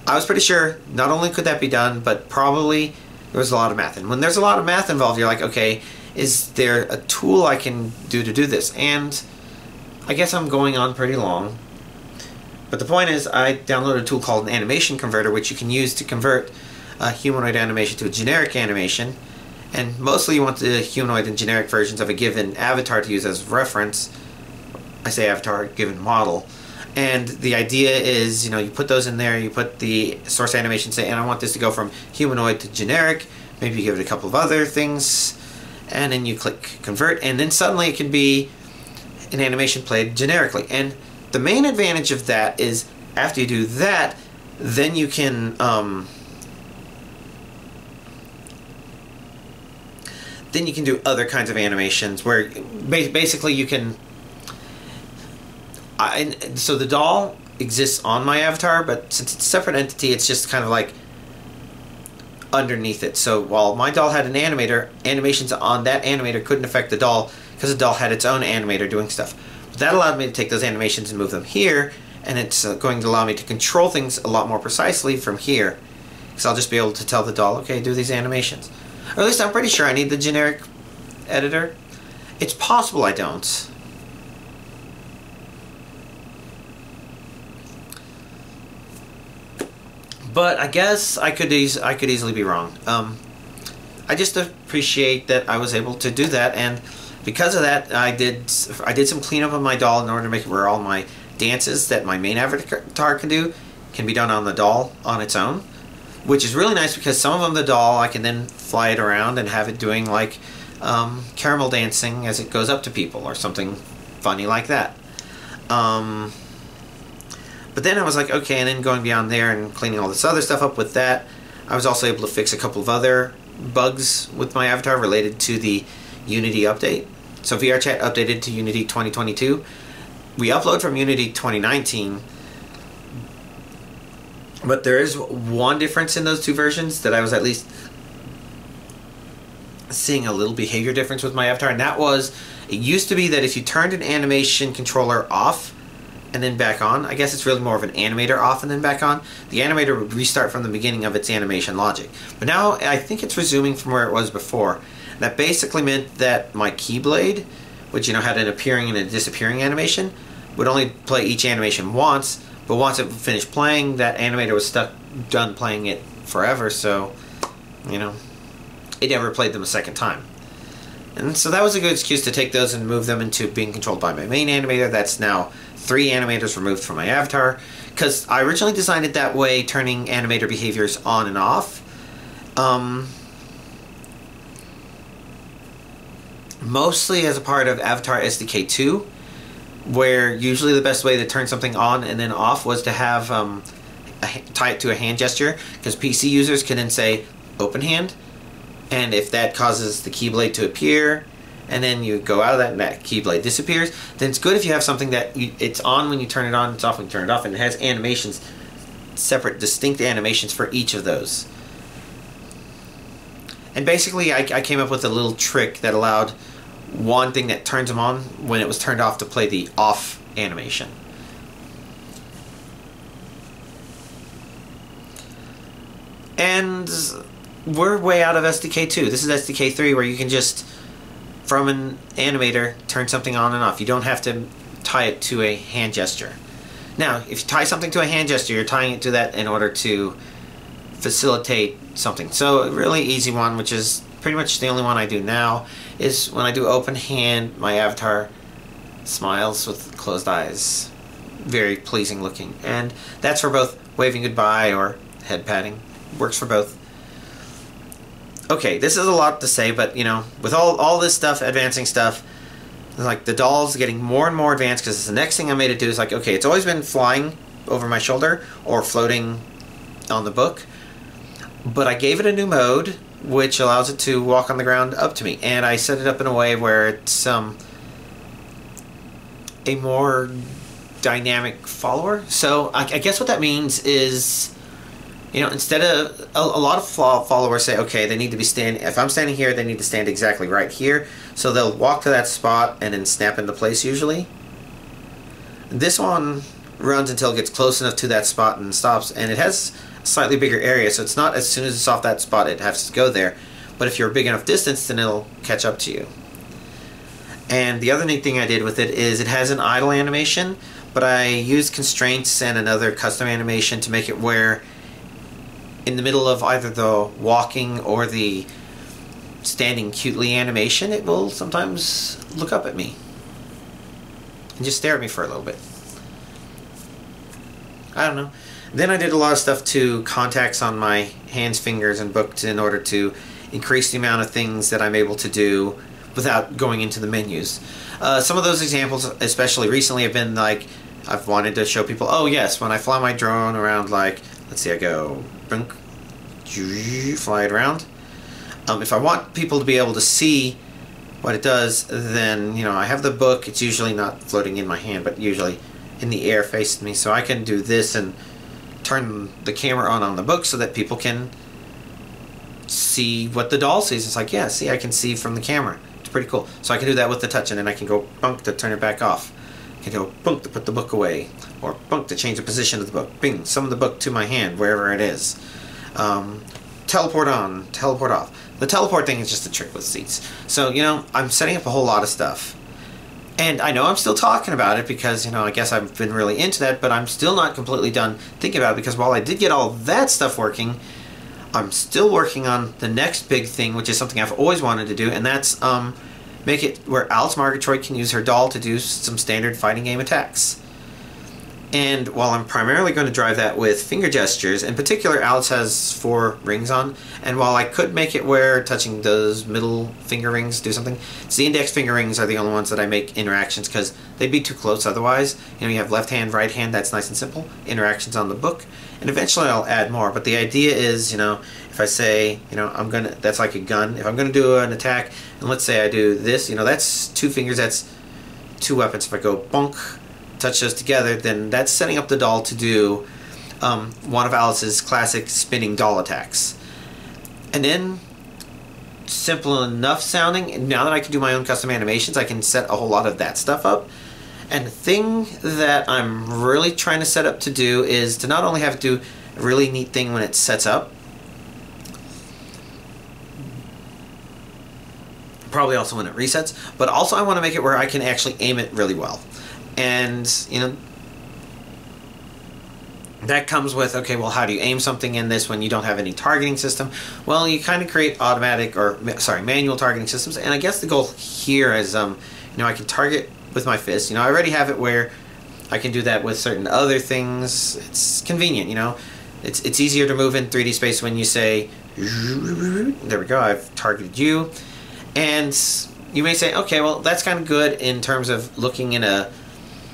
I was pretty sure not only could that be done, but probably there was a lot of math. And when there's a lot of math involved, you're like, okay, is there a tool I can do to do this? And I guess I'm going on pretty long. But the point is, I downloaded a tool called an animation converter, which you can use to convert a humanoid animation to a generic animation. And mostly you want the humanoid and generic versions of a given avatar to use as reference. I say avatar, given model. And the idea is, you know, you put those in there, you put the source animation, say, and I want this to go from humanoid to generic. Maybe you give it a couple of other things, and then you click convert, and then suddenly it can be an animation played generically. And the main advantage of that is, after you do that, then you can do other kinds of animations where basically you can. So the doll exists on my avatar, but since it's a separate entity, it's just kind of like underneath it. So while my doll had an animator, animations on that animator couldn't affect the doll because the doll had its own animator doing stuff. But that allowed me to take those animations and move them here, and it's going to allow me to control things a lot more precisely from here, because I'll just be able to tell the doll, okay, do these animations. Or at least I'm pretty sure I need the generic editor. It's possible I don't. But I guess I could easily be wrong. I just appreciate that I was able to do that, and because of that, I did some cleanup on my doll in order to make it where all my dances that my main avatar can do can be done on the doll on its own, which is really nice because some of them, the doll, I can then fly it around and have it doing like caramel dancing as it goes up to people or something funny like that. But then I was like, okay, and then going beyond there and cleaning all this other stuff up with that, I was also able to fix a couple of other bugs with my avatar related to the Unity update. So VRChat updated to Unity 2022. We upload from Unity 2019, but there is one difference in those two versions that I was at least seeing a little behavior difference with my avatar, and that was, it used to be that if you turned an animation controller off and then back on, I guess it's really more of an animator off and then back on, the animator would restart from the beginning of its animation logic. But now I think it's resuming from where it was before. That basically meant that my Keyblade, which, you know, had an appearing and a disappearing animation, would only play each animation once, but once it finished playing, that animator was done playing it forever, so, you know, it never played them a second time. And so that was a good excuse to take those and move them into being controlled by my main animator. That's now 3 animators removed from my avatar, because I originally designed it that way, turning animator behaviors on and off. Mostly as a part of Avatar SDK 2, where usually the best way to turn something on and then off was to have tie it to a hand gesture, because PC users can then say open hand, and if that causes the Keyblade to appear, and then you go out of that and that Keyblade disappears, then it's good if you have something that it's on when you turn it on, it's off when you turn it off, and it has animations, separate distinct animations for each of those. And basically I came up with a little trick that allowed one thing that turns them on when it was turned off to play the off animation. And we're way out of SDK 2. This is SDK 3, where you can just, from an animator, turn something on and off. You don't have to tie it to a hand gesture. Now, if you tie something to a hand gesture, you're tying it to that in order to facilitate something. So a really easy one, which is pretty much the only one I do now, is when I do open hand, my avatar smiles with closed eyes. Very pleasing looking. And that's for both waving goodbye or head patting. Works for both. Okay, this is a lot to say, but you know, with all this stuff, advancing stuff, like the doll's getting more and more advanced, because the next thing I made it do is like, okay, it's always been flying over my shoulder or floating on the book, but I gave it a new mode which allows it to walk on the ground up to me, and I set it up in a way where it's a more dynamic follower. So I guess what that means is, you know, instead of a lot of followers say, okay, they need to be standing, if I'm standing here, they need to stand exactly right here, so they'll walk to that spot and then snap into place usually. This one runs until it gets close enough to that spot and stops, and it has a slightly bigger area, so it's not as soon as it's off that spot it has to go there, but if you're a big enough distance, then it'll catch up to you. And the other neat thing I did with it is it has an idle animation, but I used constraints and another custom animation to make it where in the middle of either the walking or the standing cutely animation, it will sometimes look up at me and just stare at me for a little bit. I don't know. Then I did a lot of stuff to contacts on my hands, fingers, and books in order to increase the amount of things that I'm able to do without going into the menus. Some of those examples, especially recently, have been like, I've wanted to show people, oh yes, when I fly my drone around, like, let's see, I go, blink, fly it around. If I want people to be able to see what it does, then, you know, I have the book. It's usually not floating in my hand, but usually in the air facing me, so I can do this and turn the camera on the book so that people can see what the doll sees. It's like, yeah, see, I can see from the camera. It's pretty cool. So I can do that with the touch, and then I can go bunk to turn it back off. I can go bunk to put the book away, or bunk to change the position of the book. Bing, summon the book to my hand, wherever it is. Teleport on, teleport off. The teleport thing is just a trick with seats. So, you know, I'm setting up a whole lot of stuff. And I know I'm still talking about it because, you know, I guess I've been really into that, but I'm still not completely done thinking about it, because while I did get all that stuff working, I'm still working on the next big thing, which is something I've always wanted to do, and that's make it where Alice Murgatroyd can use her doll to do some standard fighting game attacks. And while I'm primarily going to drive that with finger gestures, in particular Alice has 4 rings on, and while I could make it where touching those middle finger rings do something, it's the index finger rings are the only ones that I make interactions, because they'd be too close otherwise. You know, you have left hand, right hand, that's nice and simple, interactions on the book, and eventually I'll add more, but the idea is, you know, if I say, you know, I'm gonna, that's like a gun, if I'm gonna do an attack, and let's say I do this, you know, that's 2 fingers, that's 2 weapons. If I go bonk, touch those together, then that's setting up the doll to do one of Alice's classic spinning doll attacks. And then, simple enough sounding, now that I can do my own custom animations, I can set a whole lot of that stuff up. And the thing that I'm really trying to set up to do is to not only have to do a really neat thing when it sets up, probably also when it resets, but also I want to make it where I can actually aim it really well. And, you know, that comes with, okay, well, how do you aim something in this when you don't have any targeting system? Well, you kind of create automatic, or, sorry, manual targeting systems, and I guess the goal here is, you know, I can target with my fist. You know, I already have it where I can do that with certain other things. It's convenient, you know. It's easier to move in 3D space when you say, there we go, I've targeted you. And you may say, okay, well, that's kind of good in terms of looking in a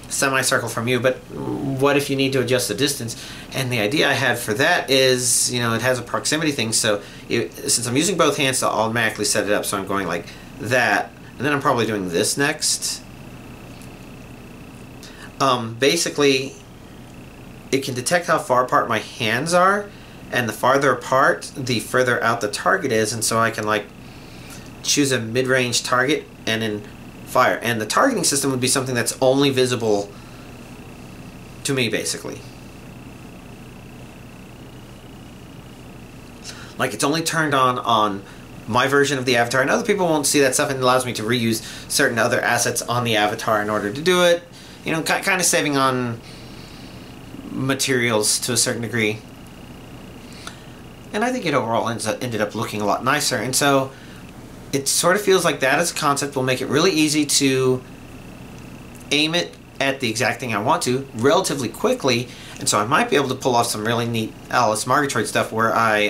semicircle from you, but what if you need to adjust the distance? And the idea I had for that is, you know, it has a proximity thing, so since I'm using both hands to automatically set it up, so I'm going like that, and then I'm probably doing this next. Basically, it can detect how far apart my hands are, and the farther apart, the further out the target is, and so I can like choose a mid-range target and then fire. And the targeting system would be something that's only visible to me, basically. Like, it's only turned on my version of the avatar, and other people won't see that stuff, and it allows me to reuse certain other assets on the avatar in order to do it. you know, kind of saving on materials to a certain degree. And I think it overall ended up looking a lot nicer. And so it sort of feels like that as a concept will make it really easy to aim it at the exact thing I want to relatively quickly. And so I might be able to pull off some really neat Alice Margatroyd stuff where I,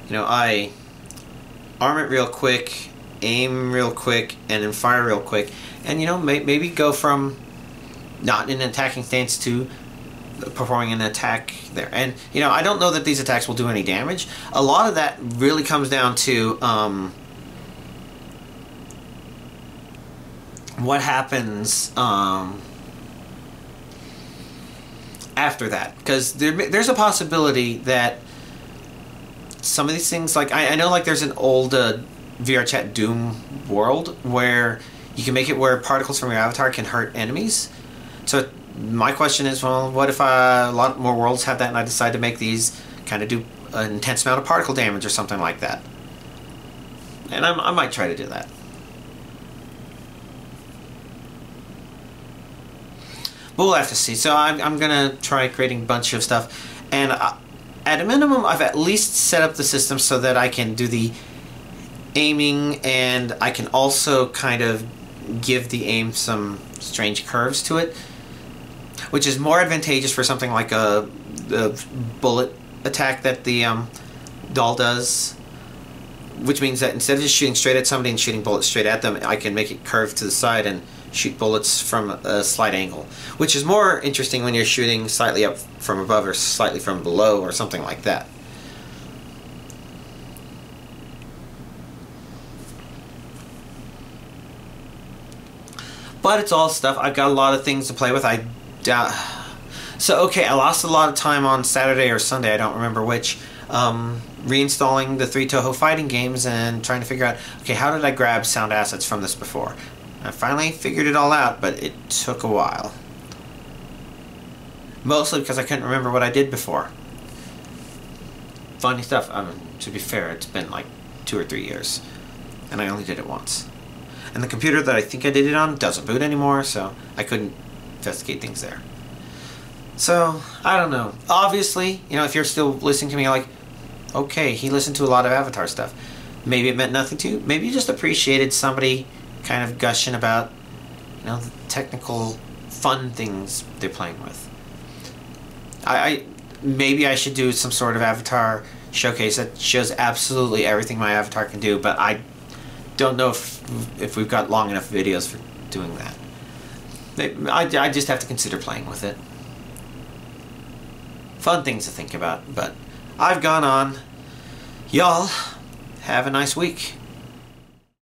you know, I arm it real quick, aim real quick, and then fire real quick. And, you know, maybe go from not in an attacking stance to performing an attack there. And, you know, I don't know that these attacks will do any damage. A lot of that really comes down to what happens after that. Because there's a possibility that some of these things, like, I know, like, there's an old VR chat Doom world where you can make it where particles from your avatar can hurt enemies. So my question is, well, what if a lot more worlds have that and I decide to make these kind of do an intense amount of particle damage or something like that? And I might try to do that. But we'll have to see. So I'm going to try creating a bunch of stuff. And at a minimum, I've at least set up the system so that I can do the aiming, and I can also kind of give the aim some strange curves to it, which is more advantageous for something like a bullet attack that the doll does, which means that instead of just shooting straight at somebody and shooting bullets straight at them, I can make it curve to the side and shoot bullets from a slight angle, which is more interesting when you're shooting slightly up from above or slightly from below or something like that. But it's all stuff. I've got a lot of things to play with. So, okay, I lost a lot of time on Saturday or Sunday, I don't remember which, reinstalling the 3 Toho fighting games and trying to figure out, okay, how did I grab sound assets from this before? I finally figured it all out, but it took a while. Mostly because I couldn't remember what I did before. Funny stuff. To be fair, it's been like 2 or 3 years, and I only did it once. And the computer that I think I did it on doesn't boot anymore, so I couldn't investigate things there. So, I don't know. Obviously, you know, if you're still listening to me, like, okay, he listened to a lot of Avatar stuff. Maybe it meant nothing to you. Maybe you just appreciated somebody kind of gushing about, you know, the technical, fun things they're playing with. Maybe I should do some sort of Avatar showcase that shows absolutely everything my Avatar can do, but I don't know if we've got long enough videos for doing that. I just have to consider playing with it. Fun things to think about, but I've gone on. Y'all, have a nice week.